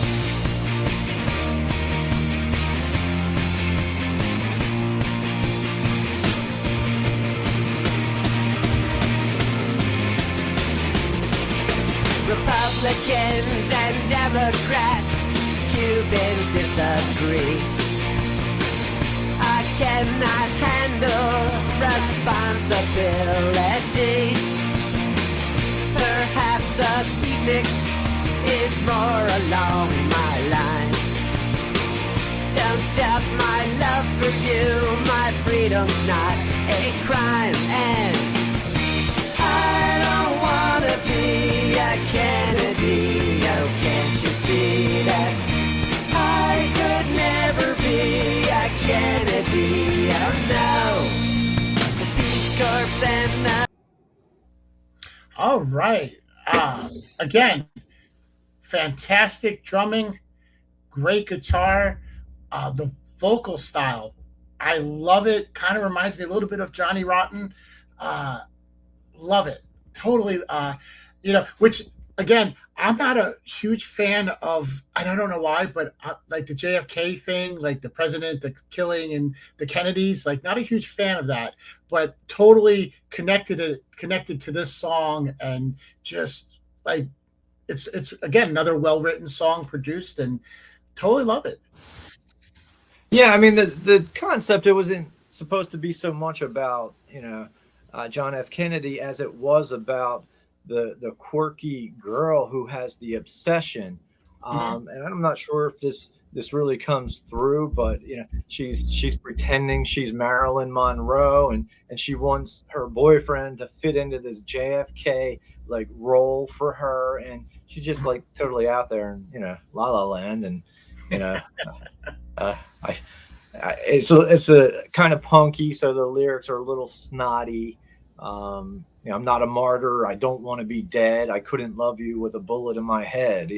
Republicans and Democrats, Cubans disagree. I cannot handle responsibility. Perhaps a picnic is more along my line. Don't doubt my love for you, my freedom's not a crime. And I don't wanna be a Kennedy, oh can't you see that I could never be a Kennedy, oh no, the Peace Corps and the... All right, again, fantastic drumming, great guitar, the vocal style, I love it, kind of reminds me a little bit of Johnny Rotten, love it, totally, which again, I'm not a huge fan of, I don't know why, but like the JFK thing, like the president, the killing, and the Kennedys, like not a huge fan of that, but totally connected to this song, and just like it's again another well written song produced, and totally love it. Yeah, I mean the concept, it wasn't supposed to be so much about John F. Kennedy as it was about the quirky girl who has the obsession, Hmm. and I'm not sure if this really comes through, but she's pretending she's Marilyn Monroe, and she wants her boyfriend to fit into this JFK like role for her, and she's just like totally out there and La La Land, and you know uh, I, it's a kind of punky, so the lyrics are a little snotty. I'm not a martyr. I don't want to be dead. I couldn't love you with a bullet in my head.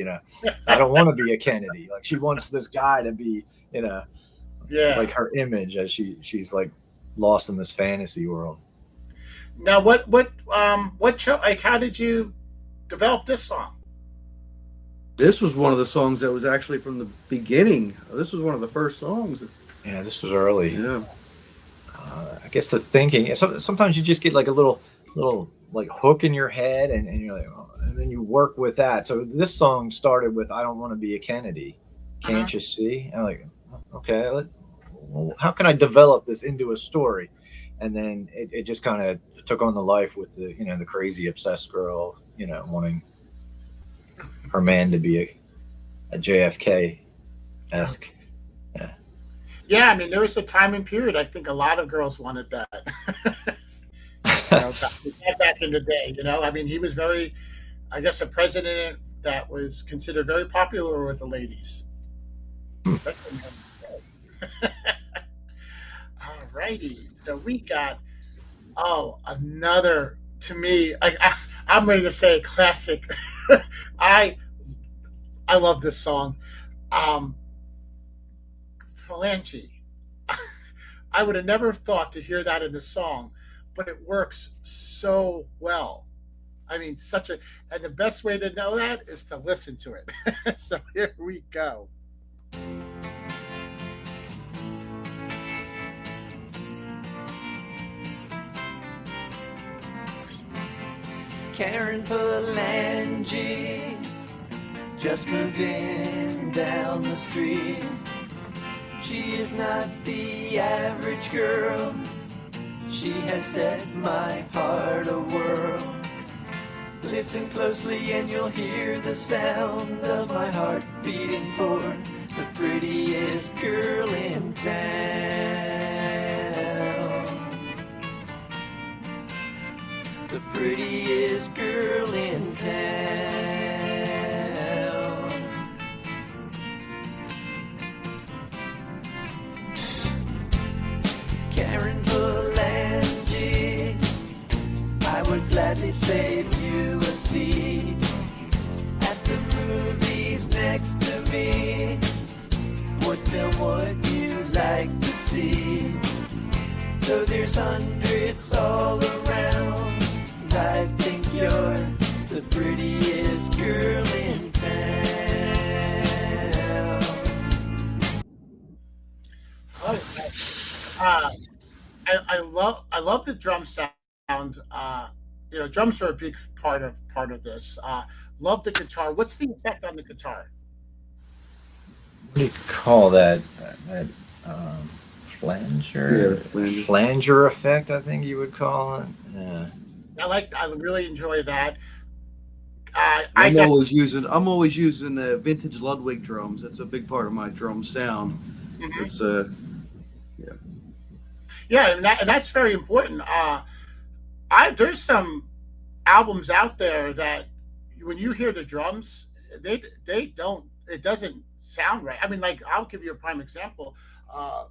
I don't want to be a Kennedy. Like she wants this guy to be, Yeah. like her image as she's like lost in this fantasy world. Now, what show? Like, how did you develop this song? This was one of the songs that was actually from the beginning. This was one of the first songs. Yeah, this was early. Yeah. I guess the thinking. Sometimes you just get like a little like hook in your head, and you're like, oh, and then you work with that. So this song started with "I don't want to be a Kennedy, Uh-huh. can't you see?" And I'm like, okay, well, how can I develop this into a story? And then it just kind of took on the life with the crazy obsessed girl, wanting her man to be a JFK esque. Yeah. Yeah, I mean, there was a time and period. I think a lot of girls wanted that. Back in the day. I mean, he was very, I guess, a president that was considered very popular with the ladies. Especially in the day. All righty. So we got, another, to me, I'm ready to say classic. I I love this song. Um, Phalange. I would have never thought to hear that in the song, but it works so well. I mean, and the best way to know that is to listen to it. So here we go. Karen Palangi just moved in down the street. She is not the average girl. She has set my heart a whirl. Listen closely and you'll hear the sound of my heart beating for the prettiest girl in town. The prettiest girl in town. Karen Palangi, I would gladly save you a seat at the movies next to me. What film would you like to see? Though there's hundreds all around, I think you're the prettiest girl in town. Okay. Uh, I love the drum sound. Drums are a big part of this. Love the guitar. What's the effect on the guitar? What do you call that? That flanger? Yeah, the flanger. Flanger effect, I think you would call it. Yeah. I really enjoy that. I'm always using the vintage Ludwig drums. That's a big part of my drum sound. Mhm. It's yeah. Yeah, and that's very important. I There's some albums out there that when you hear the drums, they don't it doesn't sound right. I mean, like I'll give you a prime example. Uh,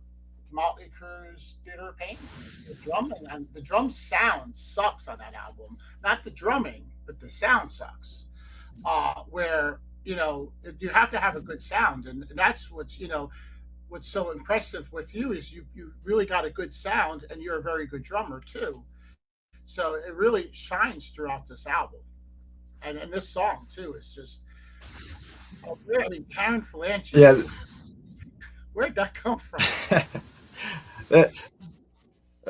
Motley Crue's Theater of Pain. The drum sound sucks on that album. Not the drumming, but the sound sucks. Where you have to have a good sound, and that's what's so impressive with you is you really got a good sound, and you're a very good drummer too. So it really shines throughout this album. and this song too is just. Oh, I mean, Karen Falange. Yeah. Where'd that come from? That,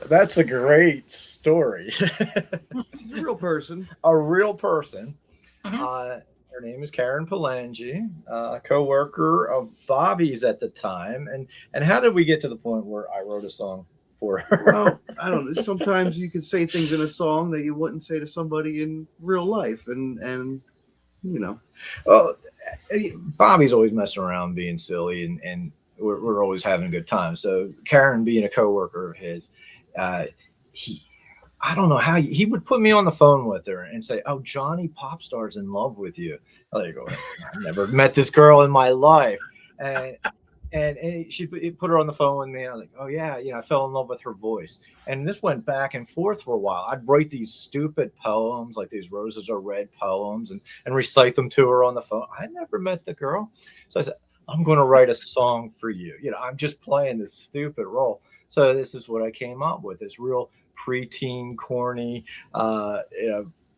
that's a great story. She's a real person. A real person. Mhm. Her name is Karen Palangi, a co-worker of Bobby's at the time. And how did we get to the point where I wrote a song for her? Well, I don't know. Sometimes you can say things in a song that you wouldn't say to somebody in real life, and you know. Well, Bobby's always messing around, being silly, and we're always having a good time. So Karen, being a coworker of his, he, I don't know how he would put me on the phone with her and say, "Oh, Johnny Popstar's in love with you." I go, "I never met this girl in my life," and she put her on the phone with me. And I'm like, "Oh yeah, I fell in love with her voice." And this went back and forth for a while. I'd write these stupid poems, like these "Roses Are Red" poems, and recite them to her on the phone. I never met the girl, so I said, "I'm going to write a song for you." I'm just playing this stupid role. So this is what I came up with: this real preteen, corny,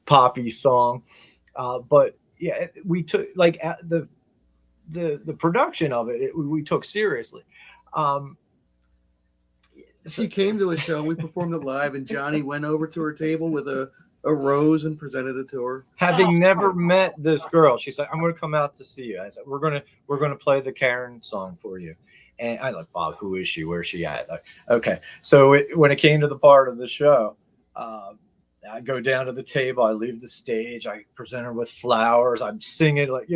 poppy song. But yeah, we took like the production of it, we took seriously. She came to a show, we performed it live, and Johnny went over to her table with a rose and presented it to her. Having never met this girl, she said, "I'm going to come out to see you." I said, "We're going to play the Karen song for you." And I like, "Bob, who is she? Where's she at?" Like, okay. So when it came to the part of the show, I go down to the table, I leave the stage, I present her with flowers, I'm singing like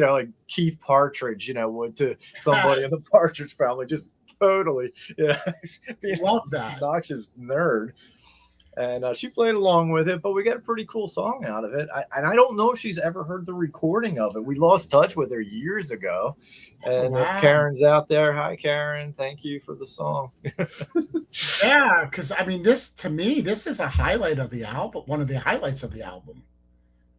Keith Partridge, would to somebody in the Partridge Family, just totally, being Love that. obnoxious nerd. And she played along with it, but we got a pretty cool song out of it. I don't know if she's ever heard the recording of it. We lost touch with her years ago. And if Karen's out there, hi Karen, thank you for the song. Yeah, because I mean, this is a highlight of the album. One of the highlights of the album.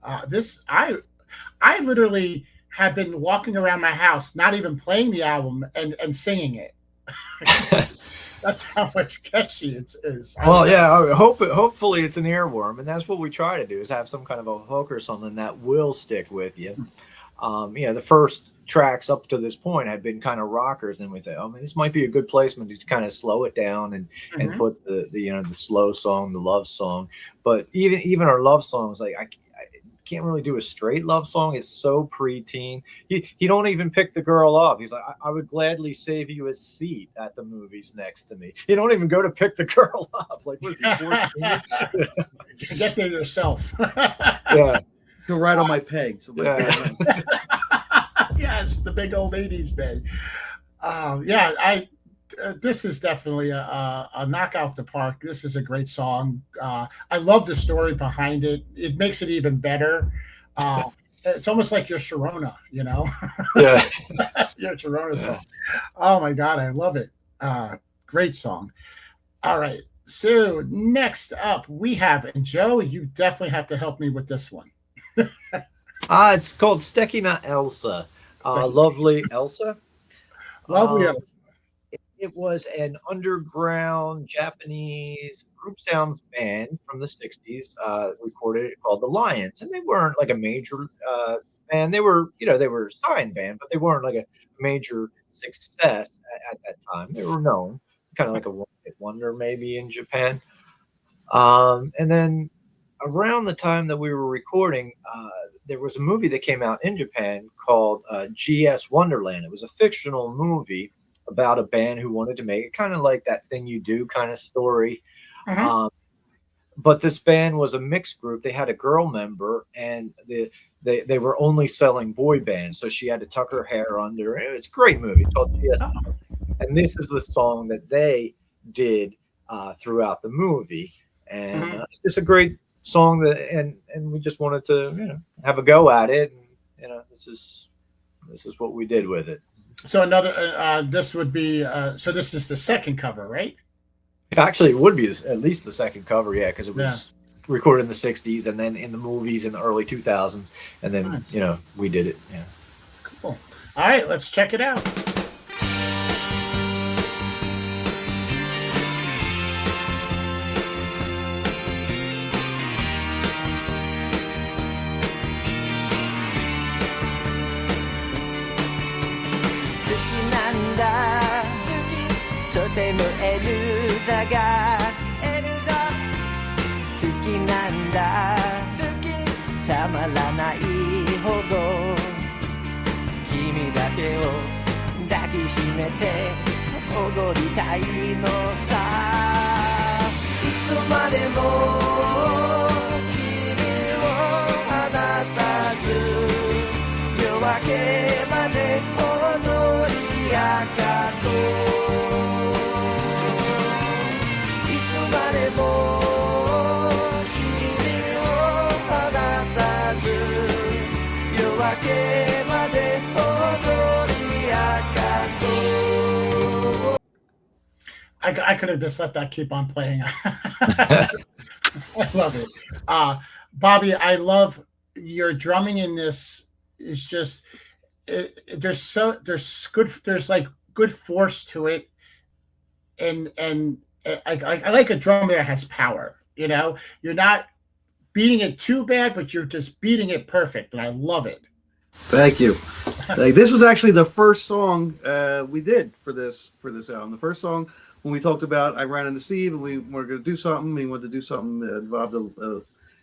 I literally have been walking around my house, not even playing the album, and singing it. That's how much catchy it is. Well, yeah, hopefully it's an earworm, and that's what we try to do, is have some kind of a hook or something that will stick with you. The first tracks up to this point had been kind of rockers, and we'd say, "Oh man, this might be a good placement to kind of slow it down and put the slow song, the love song." But even our love songs, like I can't really do a straight love song. It's so preteen. He don't even pick the girl up. He's like, I would gladly save you a seat at the movies next to me. He don't even go to pick the girl up. Like, was he 14? Get there yourself. Yeah. Go right on my peg. So Yes, the big old 80s day. This is definitely a knockout the park. This is a great song. I love the story behind it. It makes it even better. It's almost like your Sharona, Yeah. Your Sharona song. Oh my God, I love it. Great song. All right. So next up we have, and Joe, you definitely have to help me with this one. It's called Stekina Elsa. Lovely Elsa. Lovely Elsa. It was an underground Japanese group sounds band from the 60s, recorded it, called the Lions. And they weren't like a major band. They were a signed band, but they weren't like a major success at that time. They were known, kind of like a one-hit wonder maybe in Japan. And then around the time that we were recording, there was a movie that came out in Japan called GS Wonderland. It was a fictional movie about a band who wanted to make it kind of like That Thing You Do kind of story. But this band was a mixed group. They had a girl member, and they were only selling boy bands, so she had to tuck her hair under. It's a great movie called GS. And this is the song that they did throughout the movie. And it's just a great song that, and we just wanted to have a go at it. And this is what we did with it. So this would be, so this is the second cover, right? Actually, it would be at least the second cover, yeah, because it was recorded in the 60s and then in the movies in the early 2000s. And then, we did it. Yeah. Cool. All right, let's check it out. がエルザ好きなんだ好きたまらないほど君だけを抱きしめて踊りたいのさいつまでも君を離さず夜明けまで踊り明かそういつまでも君を離さず夜明けまで踊り明かそう I could have just let that keep on playing. I love it. Bobby, I love your drumming in this. Is just there's like good force to it, and I like a drum that has power. You know, you're not beating it too bad, but you're just beating it perfect, and I love it. Thank you. Like, this was actually the first song we did for this album. The first song when we talked about I ran into Steve and we were going to do something. We wanted to do something that involved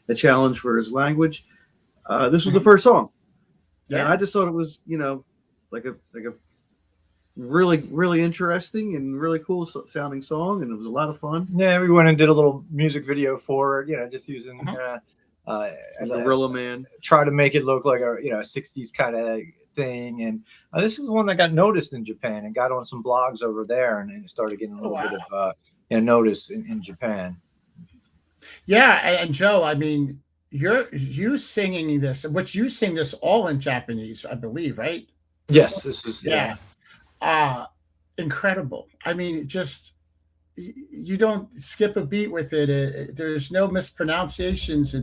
a challenge for his language. This was the first song. Yeah, and I just thought it was, you know, like a really, really interesting and really cool sounding song, and it was a lot of fun. Yeah, we went and did a little music video for it, you know, just using Gorilla Man. Try to make it look like a 60s kind of thing, and this is the one that got noticed in Japan and got on some blogs over there, and it started getting a little bit of notice in Japan. Yeah, and Joe, I mean, you singing this, which you sing this all in Japanese, I believe, right? Yes, this is incredible. I mean, just you don't skip a beat with it. There's no mispronunciations.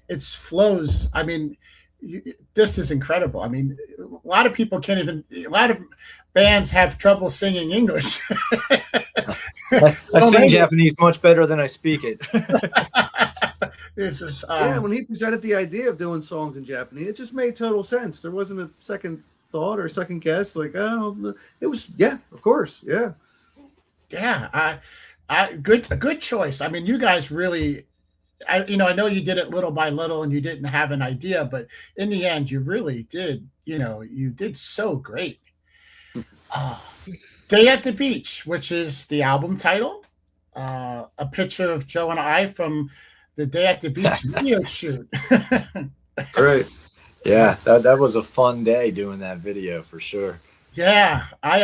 It's flows. I mean, this is incredible. I mean, a lot of people can't even. A lot of bands have trouble singing English. I sing Japanese much better than I speak it. It's just, when he presented the idea of doing songs in Japanese, it just made total sense. There wasn't a second thought or a second guess. Like, oh, it was, of course, yeah. A good choice. I mean, you guys really, I know you did it little by little and you didn't have an idea, but in the end, you really did. You did so great. Day at the Beach, which is the album title, a picture of Joe and I from the Day at the Beach video shoot. Right. Yeah, that was a fun day doing that video for sure. Yeah, I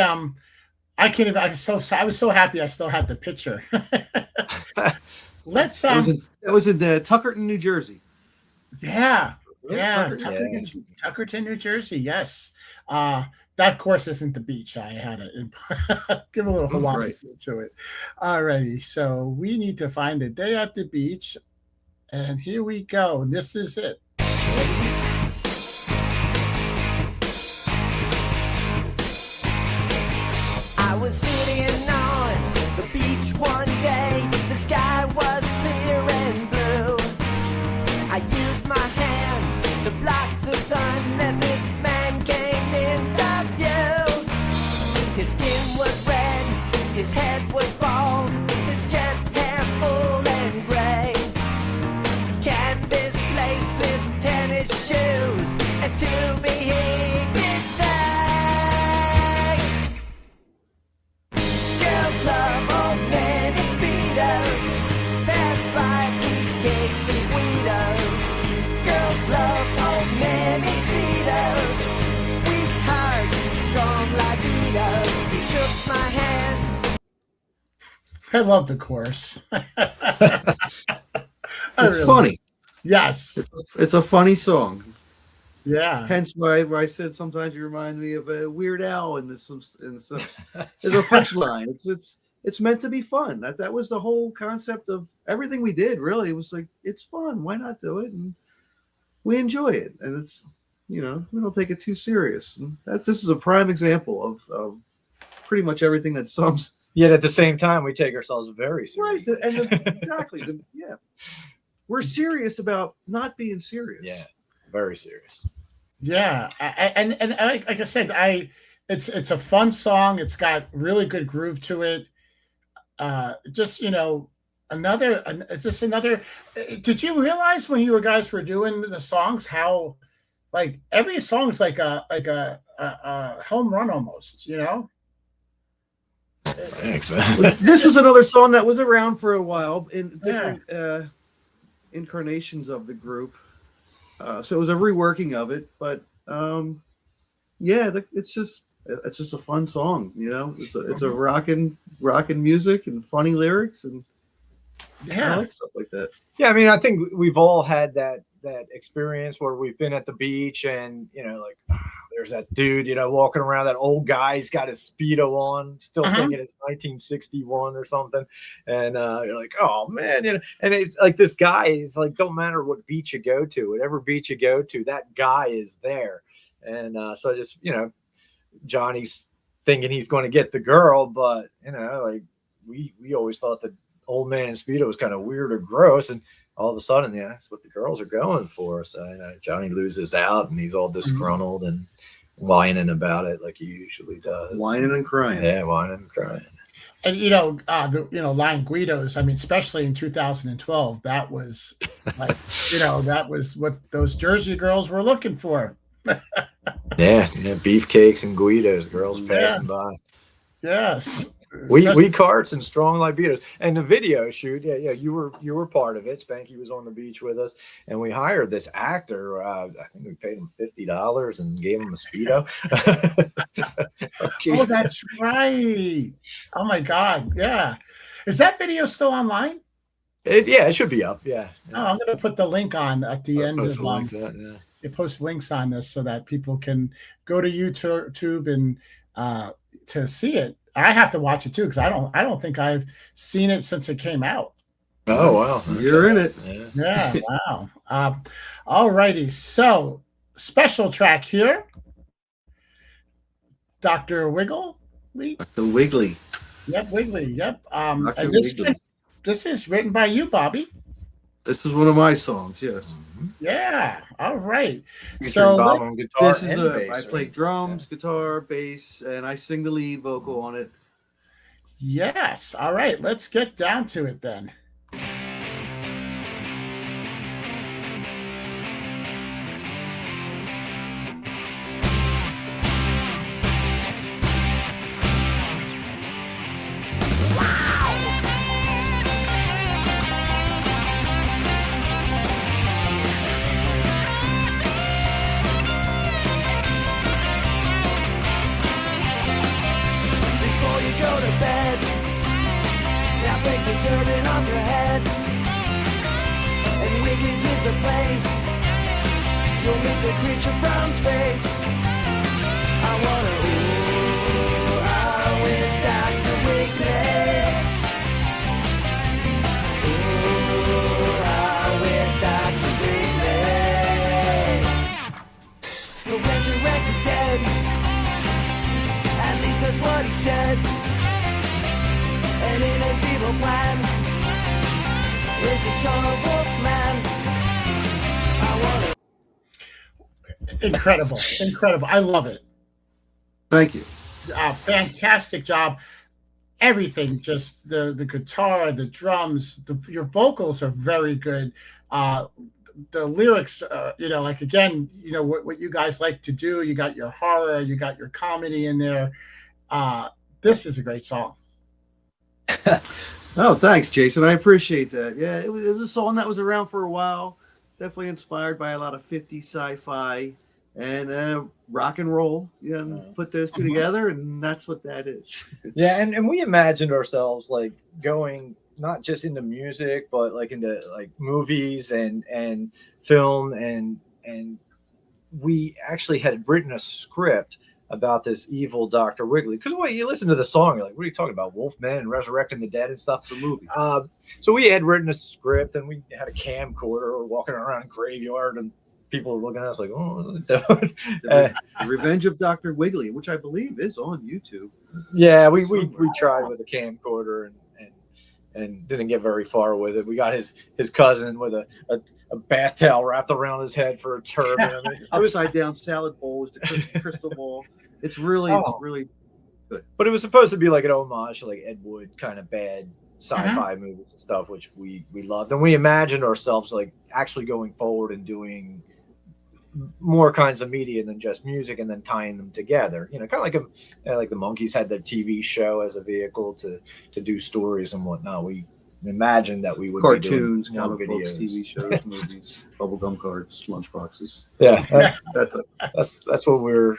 can't even. I was so happy I still had the picture. Let's. It was in Tuckerton, New Jersey. Yeah, Tuckerton, New Jersey. Yes. That course isn't the beach. I had to give a little Hawaii to it. Alrighty, so we need to find a day at the beach, and here we go. This is it. I was sitting on the beach one day. The sky was clear and blue. I used my hand to block the sun as this man came into view. His skin was red, his head was bald, his chest hair full and gray. Canvas laceless tennis shoes, and to me he did say, girls love old men in speedos, pass by eat cakes and Guidos. Girls love old men in speedos, weak hearts, strong libidos. He shook my hand. I love the chorus. It's funny. Yes. It's a funny song. Yeah. Hence why I said sometimes you remind me of a Weird Al and there's a punchline. It's meant to be fun. That was the whole concept of everything we did, really. It was like, it's fun. Why not do it? And we enjoy it. And it's, we don't take it too serious. And this is a prime example of pretty much everything that sums. Yet at the same time, we take ourselves very seriously. Right. And exactly. We're serious about not being serious. Yeah. Very serious. Yeah. And like I said, it's a fun song. It's got really good groove to it. just just another. Did you realize when you guys were doing the songs how like every song's like a home run almost? Thanks. This was another song that was around for a while in Yeah. different incarnations of the group. So it was a reworking of it, but yeah, it's just a fun song, It's a rockin' music and funny lyrics, and I Yeah. like stuff like that. Yeah, I mean, I think we've all had that experience where we've been at the beach and like there's that dude walking around, that old guy, he's got his Speedo on, still thinking it's 1961 or something, and you're like, oh man, and it's like this guy is like, don't matter what beach you go to, whatever beach you go to, that guy is there. And so I just Johnny's thinking he's going to get the girl, but like we always thought that old man in Speedo was kind of weird or gross, and all of a sudden, that's what the girls are going for. So Johnny loses out, and he's all disgruntled and whining about it like he usually does. Whining and crying. Yeah, whining and crying. And line Guidos. I mean, especially in 2012, that was like that was what those Jersey girls were looking for. Yeah, beefcakes and Guidos, girls passing by. Yes. We carts and strong libidos. And the video shoot, you were part of it. Spanky was on the beach with us, and we hired this actor. I think we paid him $50 and gave him a Speedo. Oh, that's right. Oh my God. Yeah. Is that video still online? It should be up. Yeah. Oh, I'm going to put the link on at the end of that. You post links on this so that people can go to YouTube and to see it. I have to watch it too because I don't think I've seen it since it came out. Oh wow, You're in it. Yeah, wow. All righty. So special track here. Dr. Wiggle. The Wiggly. Yep, Wiggly. Yep. Dr. And Wiggly. this is written by you, Bobby. This is one of my songs. Yes. Yeah. All right. So Bob on guitar. This is I play drums, guitar, bass, and I sing the lead vocal on it. Yes. All right. Let's get down to it then. Turban off your head, and Wiggly's is the place. You'll meet the creature from space. I wanna ooh, I with Dr. Wiggly. Ooh, I with Dr. Wiggly. He'll resurrect the dead. At least that's what he said. And in his evil plan is the son of Wolfman. I wanna... Incredible. I love it. Thank you. Fantastic job. Everything, just the guitar, the drums, your vocals are very good. The lyrics, like again, what you guys like to do. You got your horror, you got your comedy in there. This is a great song. Oh, thanks, Jason. I appreciate that. Yeah, it was a song that was around for a while. Definitely inspired by a lot of 50s sci-fi and rock and roll. Put those two together, and that's what that is. Yeah, and we imagined ourselves like going not just into music, but like into like movies and film, and we actually had written a script about this evil Dr. Wiggly. Because when you listen to the song, you're like, what are you talking about? Wolfman and resurrecting the dead and stuff? It's a movie. So we had written a script, and we had a camcorder walking around a graveyard, and people were looking at us like, oh, The Revenge of Dr. Wiggly, which I believe is on YouTube. Yeah, we tried with a camcorder and didn't get very far with it. We got his cousin with a bath towel wrapped around his head for a turban. Upside down salad bowl is the crystal ball. It's really But it was supposed to be like an homage to like Ed Wood kind of bad sci-fi movies and stuff, which we loved, and we imagined ourselves like actually going forward and doing more kinds of media than just music, and then tying them together. You know, kind of like like the Monkees had their TV show as a vehicle to do stories and whatnot. We imagined that we would Cartoons, be doing comic books, TV shows, movies, bubblegum cards, lunchboxes. Yeah, that's what we're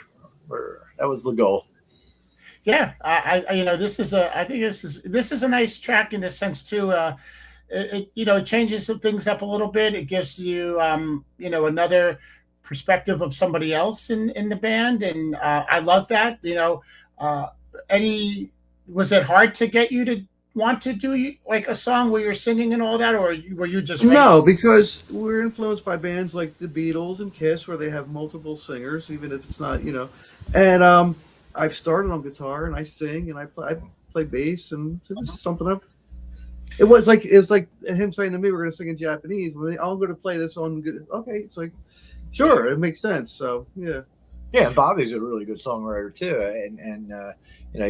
that was the goal. Yeah, I you know, this is I think this is a nice track in the sense too. It you know, it changes some things up a little bit. It gives you you know, another perspective of somebody else in the band, and I love that. You know, any was it hard to get you to want to do like a song where you're singing and all that, or were you just No, because we're influenced by bands like the Beatles and Kiss, where they have multiple singers, even if it's not, you know. And I've started on guitar and I sing and I play bass, and it was something I've. It was like him saying to me, "We're going to sing in Japanese. I'm going to play this on good." Okay, it's like, sure, it makes sense. So yeah. Yeah, and Bobby's a really good songwriter too, and you know,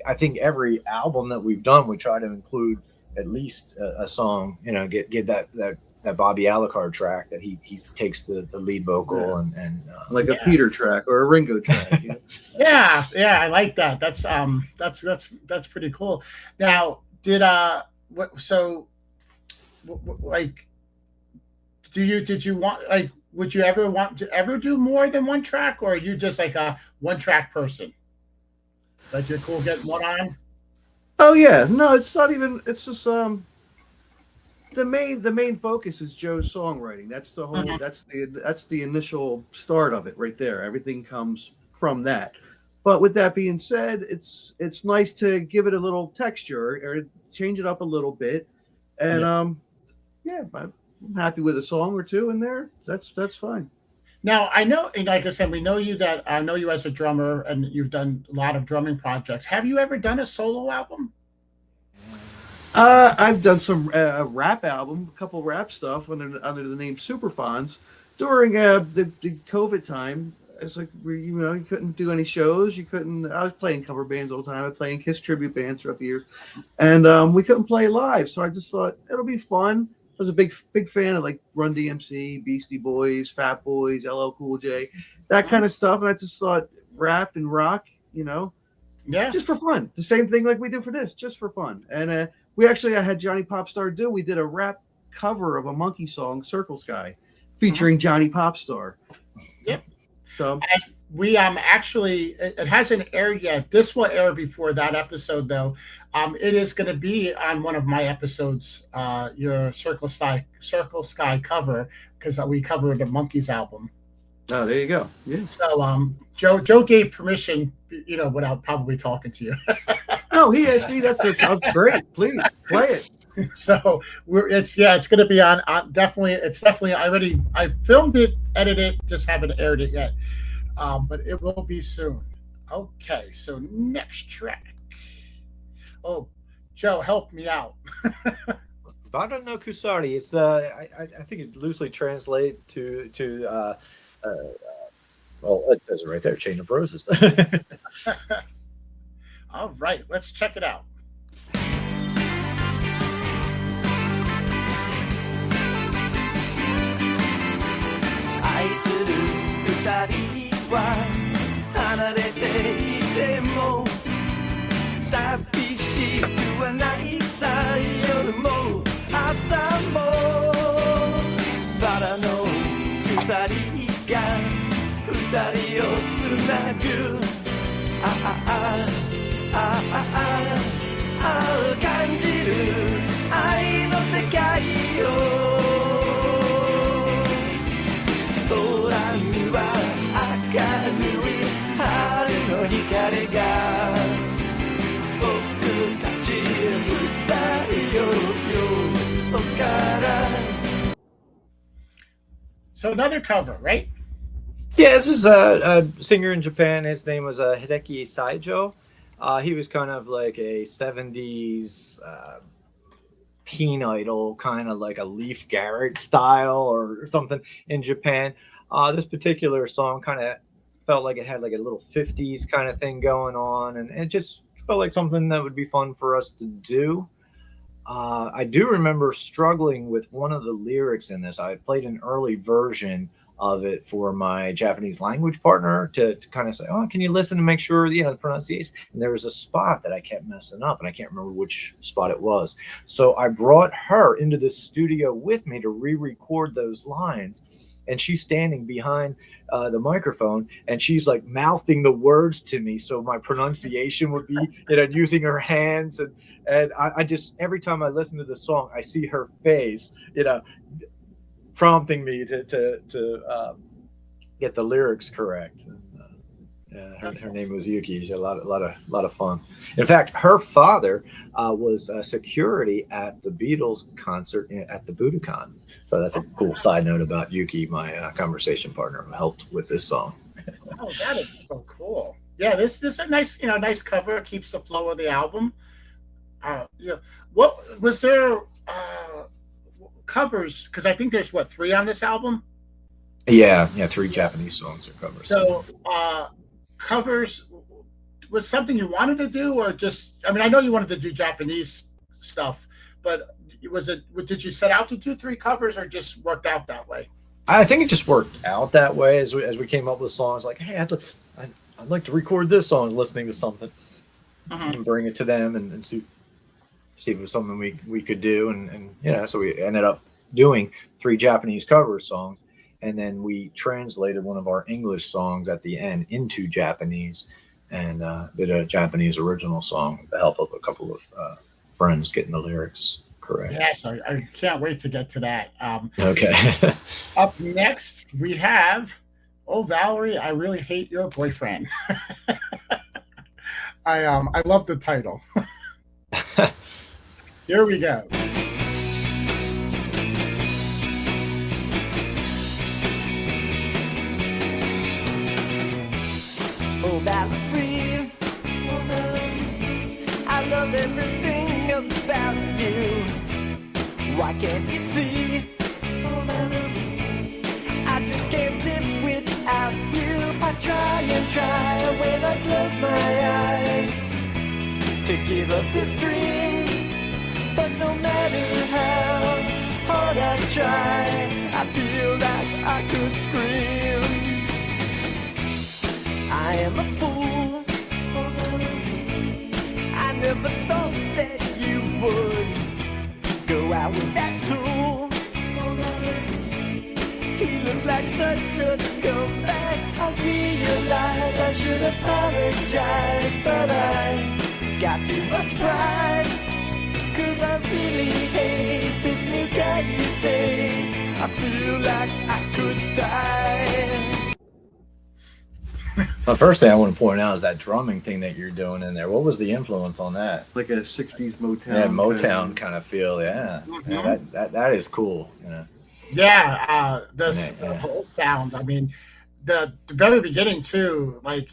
I think every album that we've done, we try to include at least a song. You know, get that Bobby Alucard track that he takes the lead vocal and like a Peter track or a Ringo track. You know? yeah, I like that. That's pretty cool. Now, did like, did you want, like, would you ever want to ever do more than one track, or are you just like a one track person? Like, you're cool getting one on? Oh yeah, no, it's not even. It's just the main focus is Joe's songwriting. That's the whole. That's the initial start of it right there. Everything comes from that. But with that being said, it's nice to give it a little texture or change it up a little bit, and yeah, I'm happy with a song or two in there. That's fine. Now, I know, and like I said, we know you that I know you as a drummer, and you've done a lot of drumming projects. Have you ever done a solo album? I've done some rap album, a couple rap stuff under the name Superfons during the COVID time. It's like you know, you couldn't do any shows. You couldn't. I was playing cover bands all the time. I was playing Kiss tribute bands throughout the years, and we couldn't play live. So I just thought it'll be fun. I was a big fan of like Run DMC, Beastie Boys, Fat Boys, LL Cool J, that kind of stuff. And I just thought rap and rock, you know, Yeah, just for fun. The same thing like we do for this, just for fun. And I had Johnny Popstar do. We did a rap cover of a Monkey song, Circle Sky, featuring Johnny Popstar. Yep. So and we actually, it hasn't aired yet. This will air before that episode, though. It is going to be on one of my episodes, your Circle Sky cover, because we covered the Monkees album. oh, there you go. Yeah. So Joe gave permission, you know, without probably talking to you. No, he asked me. That sounds great. Please play it. So it's going to be on definitely. It's definitely. I filmed it, edited it, just haven't aired it yet. But it will be soon. Okay, so next track. Oh, Joe, help me out. Bada no Kusari. It's I think it loosely translates to well, it says it right there, Chain of Roses. All right, let's check it out. 愛する二人は離れていても寂しくはないさ夜も朝もバラの鎖が二人をつなぐ感じる愛の世界を空には明るい春の光が僕たち二人を今日から So another cover, right? Yeah, this is a singer in Japan. His name was Hideki Saijo. He was kind of like a 70s teen idol, kind of like a Leif Garrett style or something in Japan. This particular song kind of felt like it had like a little 50s kind of thing going on, and it just felt like something that would be fun for us to do. I do remember struggling with one of the lyrics in this. I played an early version of it for my Japanese language partner to kind of say, oh, can you listen to make sure, the pronunciation? And there was a spot that I kept messing up, and I can't remember which spot it was. So I brought her into the studio with me to re-record those lines. And she's standing behind the microphone, and she's like mouthing the words to me, so my pronunciation would be, using her hands, and I just, every time I listen to the song, I see her face, prompting me to get the lyrics correct. Her name was Yuki. She had a lot of fun. In fact, her father was security at the Beatles concert at the Budokan. So that's a cool side note about Yuki, my conversation partner, who helped with this song. Oh, that is so cool. Yeah, this is a nice, nice cover. It keeps the flow of the album. What was there covers? Because I think there's 3 on this album. Yeah, 3 Japanese songs are covers. So covers was something you wanted to do, or just? I mean, I know you wanted to do Japanese stuff, but did you set out to do 3 covers, or just worked out that way? I think it just worked out that way as we came up with songs. Like, hey, I'd like to record this song, listening to something, and bring it to them and see if it was something we could do, and so we ended up doing 3 Japanese cover songs, and then we translated one of our English songs at the end into Japanese, and did a Japanese original song with the help of a couple of friends getting the lyrics correct. Yes, I can't wait to get to that. Okay. Up next, we have, "Oh Valerie, I Really Hate Your Boyfriend." I love the title. Here we go. Oh Valerie, I love everything about you. Why can't you see? Oh Valerie, I just can't live without you. I try and try when I close my eyes to give up this dream, but no matter how hard I try, I feel like I could scream. I am a fool. Oh, Valerie, I never thought that you would go out with that tool. Oh, Valerie, he looks like such a scumbag. I realize I should apologize, but I got too much pride. 'Cause I really hate this new guy you date. I feel like I could die. The first thing I want to point out is that drumming thing that you're doing in there. What was the influence on that? Like a 60s Motown. Yeah, Motown kind of feel. Yeah, yeah, that is cool. Yeah, the whole sound. I mean, the very beginning too. Like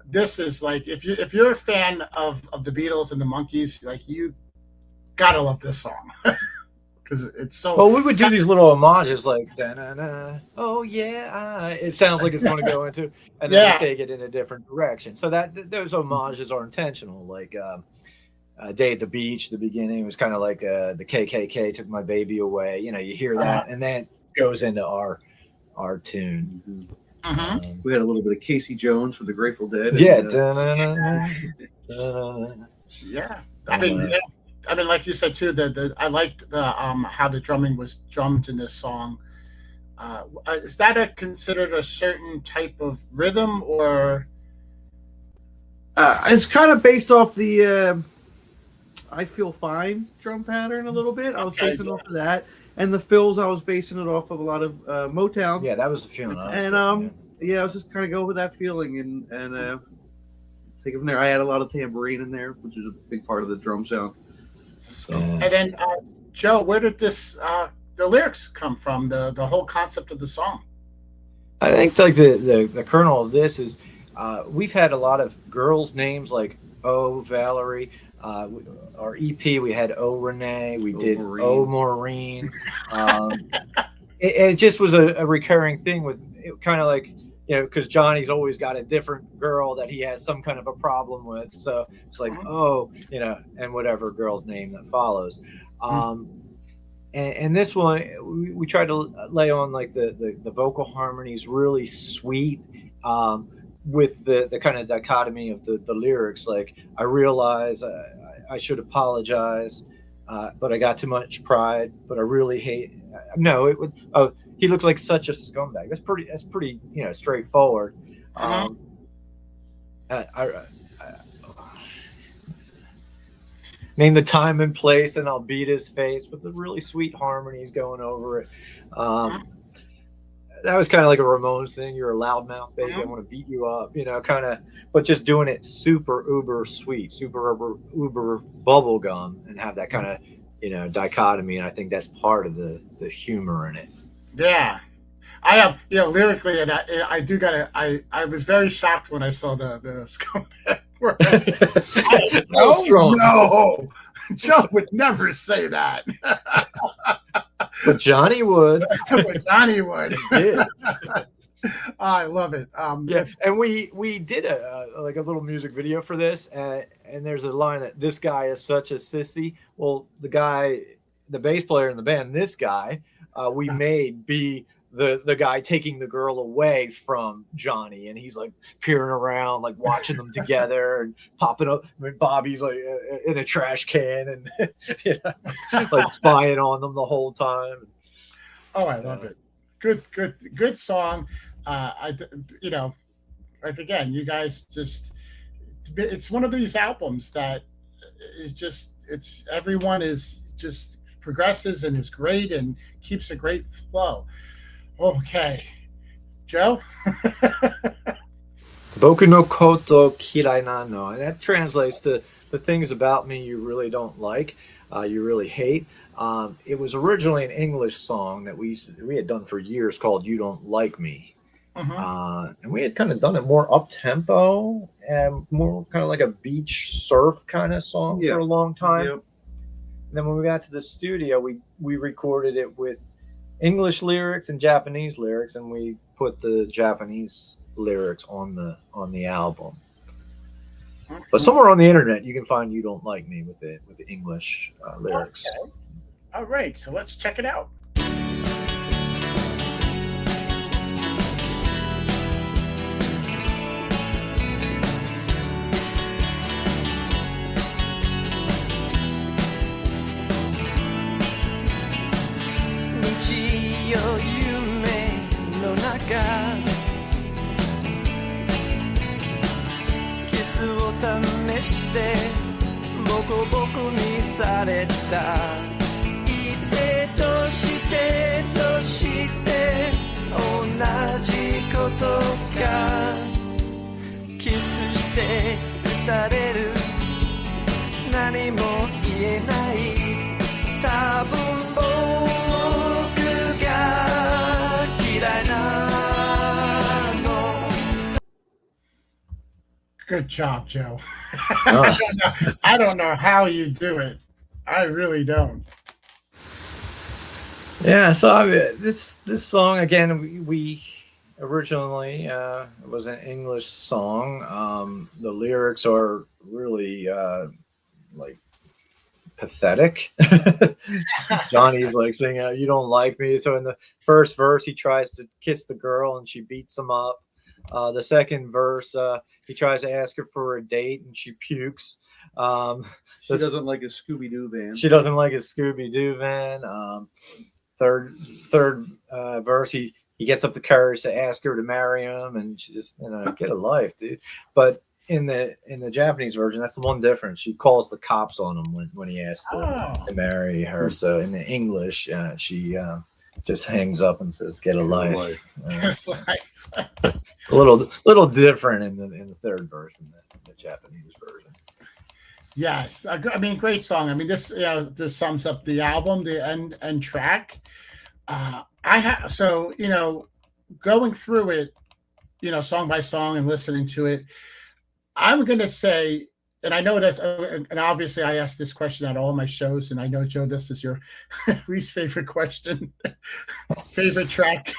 this is like if you're a fan of the Beatles and the Monkees, like you gotta love this song. Because it's so. Well, we would do these little homages like da-na-na, oh yeah, it sounds like it's going to go into, and then we take it in a different direction. So that those homages are intentional. Like Day at the Beach, the beginning was kind of like the KKK took my baby away. You hear that, and then it goes into our tune. We had a little bit of Casey Jones from the Grateful Dead. Yeah. Yeah. I mean, like you said too, I liked the how the drumming was drummed in this song. Is that considered a certain type of rhythm, or? It's kind of based off the "I Feel Fine" drum pattern a little bit. I was basing it off of that, and the fills I was basing it off of a lot of Motown. Yeah, that was the feeling. And I was just kind of go with that feeling and take it from there. I had a lot of tambourine in there, which is a big part of the drum sound. So. And then, Joe, where did the lyrics come from? The whole concept of the song. I think like the kernel of this is we've had a lot of girls' names like Oh Valerie. Our EP we had Oh Renee. We did Maureen. Oh Maureen. It just was a recurring thing with it, kind of like because Johnny's always got a different girl that he has some kind of a problem with. So it's like, oh, and whatever girl's name that follows. And this one, we tried to lay on like the vocal harmonies really sweet, with the kind of dichotomy of the lyrics. Like, I realize I should apologize, but I got too much pride, but I really hate. No, it would. Oh, he looks like such a scumbag. That's pretty straightforward. Name the time and place, and I'll beat his face, with the really sweet harmonies going over it. That was kind of like a Ramones thing. You're a loudmouth, baby. I want to beat you up, kind of, but just doing it super uber sweet, super uber bubble gum, and have that kind of, dichotomy. And I think that's part of the humor in it. Yeah. I have, lyrically, and I was very shocked when I saw the scumbag word. No, Joe would never say that. But Johnny would. But Johnny would. He did. I love it. Yeah, and we did a little music video for this, and there's a line that this guy is such a sissy. Well, the bass player in the band, this guy, we made be the guy taking the girl away from Johnny, and he's like peering around, like watching them together and popping up. I mean, Bobby's like in a trash can and like spying on them the whole time. Oh, I love it. Good song. Like, again, you guys it's one of these albums that everyone is just progresses and is great and keeps a great flow. Okay, Joe. Boku no koto kirai nano. And that translates to the things about me you really don't like, you really hate. It was originally an English song that we had done for years called "You Don't Like Me," and we had kind of done it more up tempo and more kind of like a beach surf kind of song for a long time. Yep. And then when we got to the studio, we recorded it with English lyrics and Japanese lyrics, and we put the Japanese lyrics on the album. But somewhere on the internet, you can find "You Don't Like Me" with the English lyrics. Okay. All right, so let's check it out. キスを試してボコボコにされたいてとしてとして同じことかキスして打たれる何も言えない多分僕が嫌いなの Good job, Joe. I don't know how you do it. I really don't. Yeah, so I mean, this song again, we originally it was an English song. The lyrics are really like pathetic. Johnny's like singing, "You don't like me." So in the first verse, he tries to kiss the girl and she beats him up. The second verse, he tries to ask her for a date and she pukes. She doesn't like his Scooby-Doo van. She doesn't like his Scooby-Doo van. Third verse, he gets up the courage to ask her to marry him, and she just get a life, dude. But in the Japanese version, that's the one difference. She calls the cops on him when he asks to marry her. So in the English, she just hangs up and says, "Get a life." It's like a little different in the third verse in the Japanese version. Yes, I mean, great song. I mean, this sums up the album, the end track. Going through it, song by song and listening to it, I'm gonna say, and I know that, and obviously I asked this question at all my shows, and I know, Joe, this is your least favorite question, favorite track.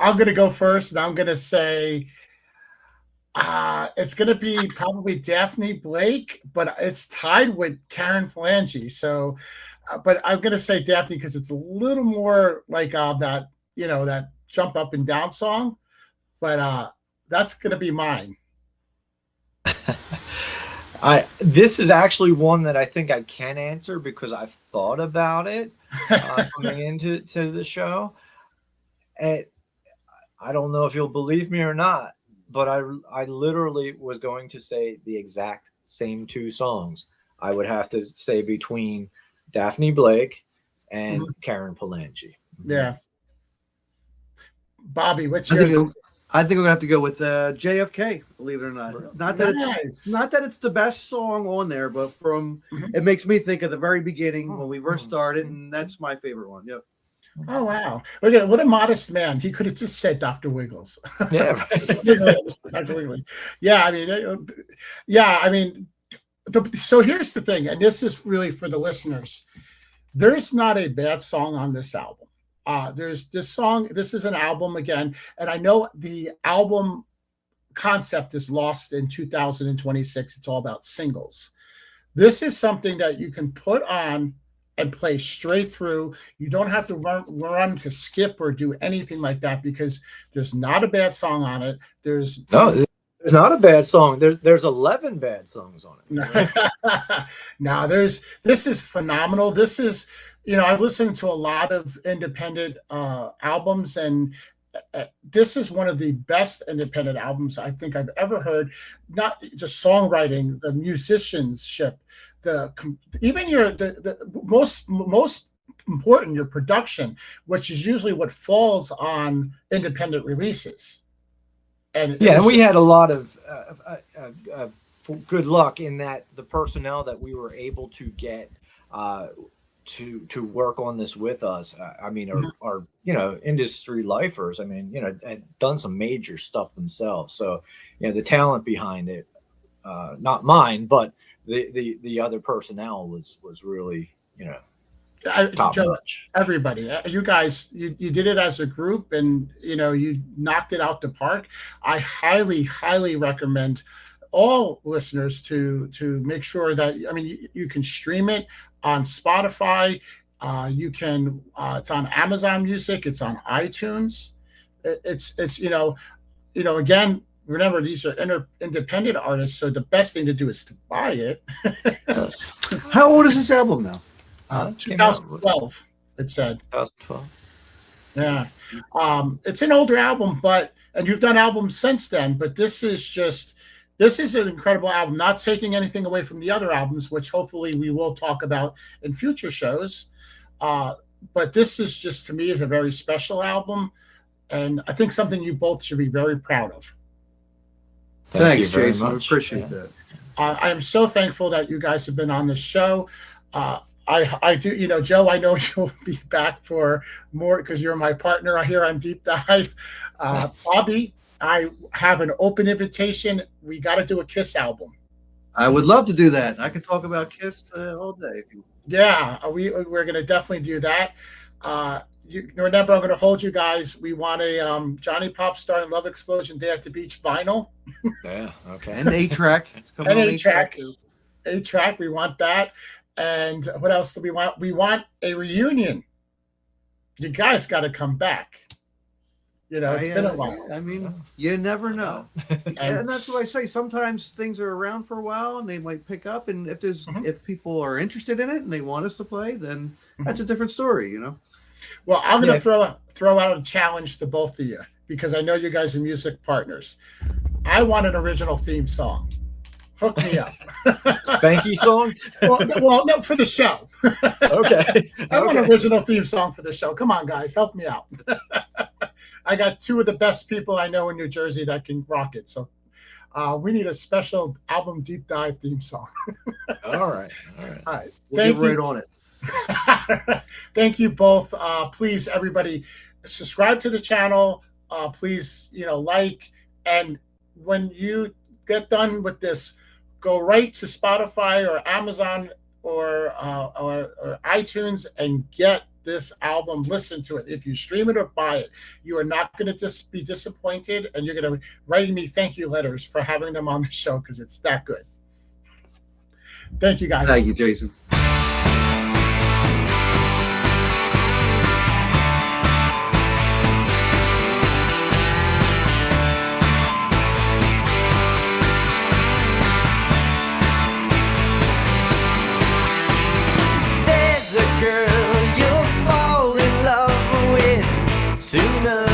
I'm gonna go first, and I'm gonna say it's gonna be probably Daphne Blake, but it's tied with Karen Phalange. So, but I'm gonna say Daphne because it's a little more like that, that jump up and down song. But that's gonna be mine. This is actually one that I think I can answer because I've thought about it coming into the show. And I don't know if you'll believe me or not, but I literally was going to say the exact same two songs. I would have to say between Daphne Blake and Karen Phalange. Yeah. Bobby, what's I your? think we're gonna have to go with JFK. Believe it or not, not that Nice. it's the best song on there, but it makes me think of the very beginning when we first started, and that's my favorite one. Yep. Oh wow! Look at what a modest man. He could have just said Dr. Wiggles. Yeah, right. Dr. Wiggly. Yeah, I mean, so here's the thing, and this is really for the listeners. There's not a bad song on this album. There's this song. This is an album again, and I know the album concept is lost in 2026. It's all about singles. This is something that you can put on and play straight through. You don't have to run to skip or do anything like that because there's not a bad song on it. There's not a bad song. There's 11 bad songs on it. No, this is phenomenal. This is, I've listened to a lot of independent albums, and this is one of the best independent albums I think I've ever heard. Not just songwriting, the musicianship, even the most important, your production, which is usually what falls on independent releases. And we had a lot of good luck in that the personnel that we were able to get to work on this with us, are industry lifers. Had done some major stuff themselves. So, the talent behind it, not mine, but the other personnel was really, top notch. Everybody, you guys, you did it as a group, and you knocked it out the park. I highly recommend all listeners to make sure that you can stream it on Spotify. You can it's on Amazon Music, it's on iTunes. It's again, remember, these are independent artists, so the best thing to do is to buy it. Yes. How old is this album now? 2012, it said. 2012. Yeah. It's an older album, and you've done albums since then, but this is an incredible album, not taking anything away from the other albums, which hopefully we will talk about in future shows. But this is just, to me, is a very special album, and I think something you both should be very proud of. Thanks, you very Jason. I much. appreciate that. I am so thankful that you guys have been on the show. I do, Joe, I know you'll be back for more because you're my partner here on Deep Dive. Bobby, I have an open invitation. We got to do a Kiss album. I would love to do that. I could talk about Kiss all day. Yeah, we're going to definitely do that. You remember, I'm going to hold you guys. We want a Johnny Popstar and Love Explosion Day at the Beach vinyl. Yeah, okay. And A-Track. And A-Track. A-Track, we want that. And what else do we want? We want a reunion. You guys got to come back. It's been a while. You never know. And that's what I say. Sometimes things are around for a while and they might pick up. And if people are interested in it and they want us to play, then that's a different story, Well, I'm going to throw out a challenge to both of you because I know you guys are music partners. I want an original theme song. Hook me up. Spanky song? Well, no, for the show. Okay. I want an original theme song for the show. Come on, guys, help me out. I got two of the best people I know in New Jersey that can rock it. So we need a special album deep dive theme song. All right. We'll get right on it. Thank you both. Please, everybody, subscribe to the channel. Please, like. And when you get done with this, go right to Spotify or Amazon or iTunes and get this album, listen to it. If you stream it or buy it, you are not going to just be disappointed, and you're going to be writing me thank you letters for having them on the show because it's that good. Thank you, guys. Thank you, Jason. There's a girl you'll fall in love with sooner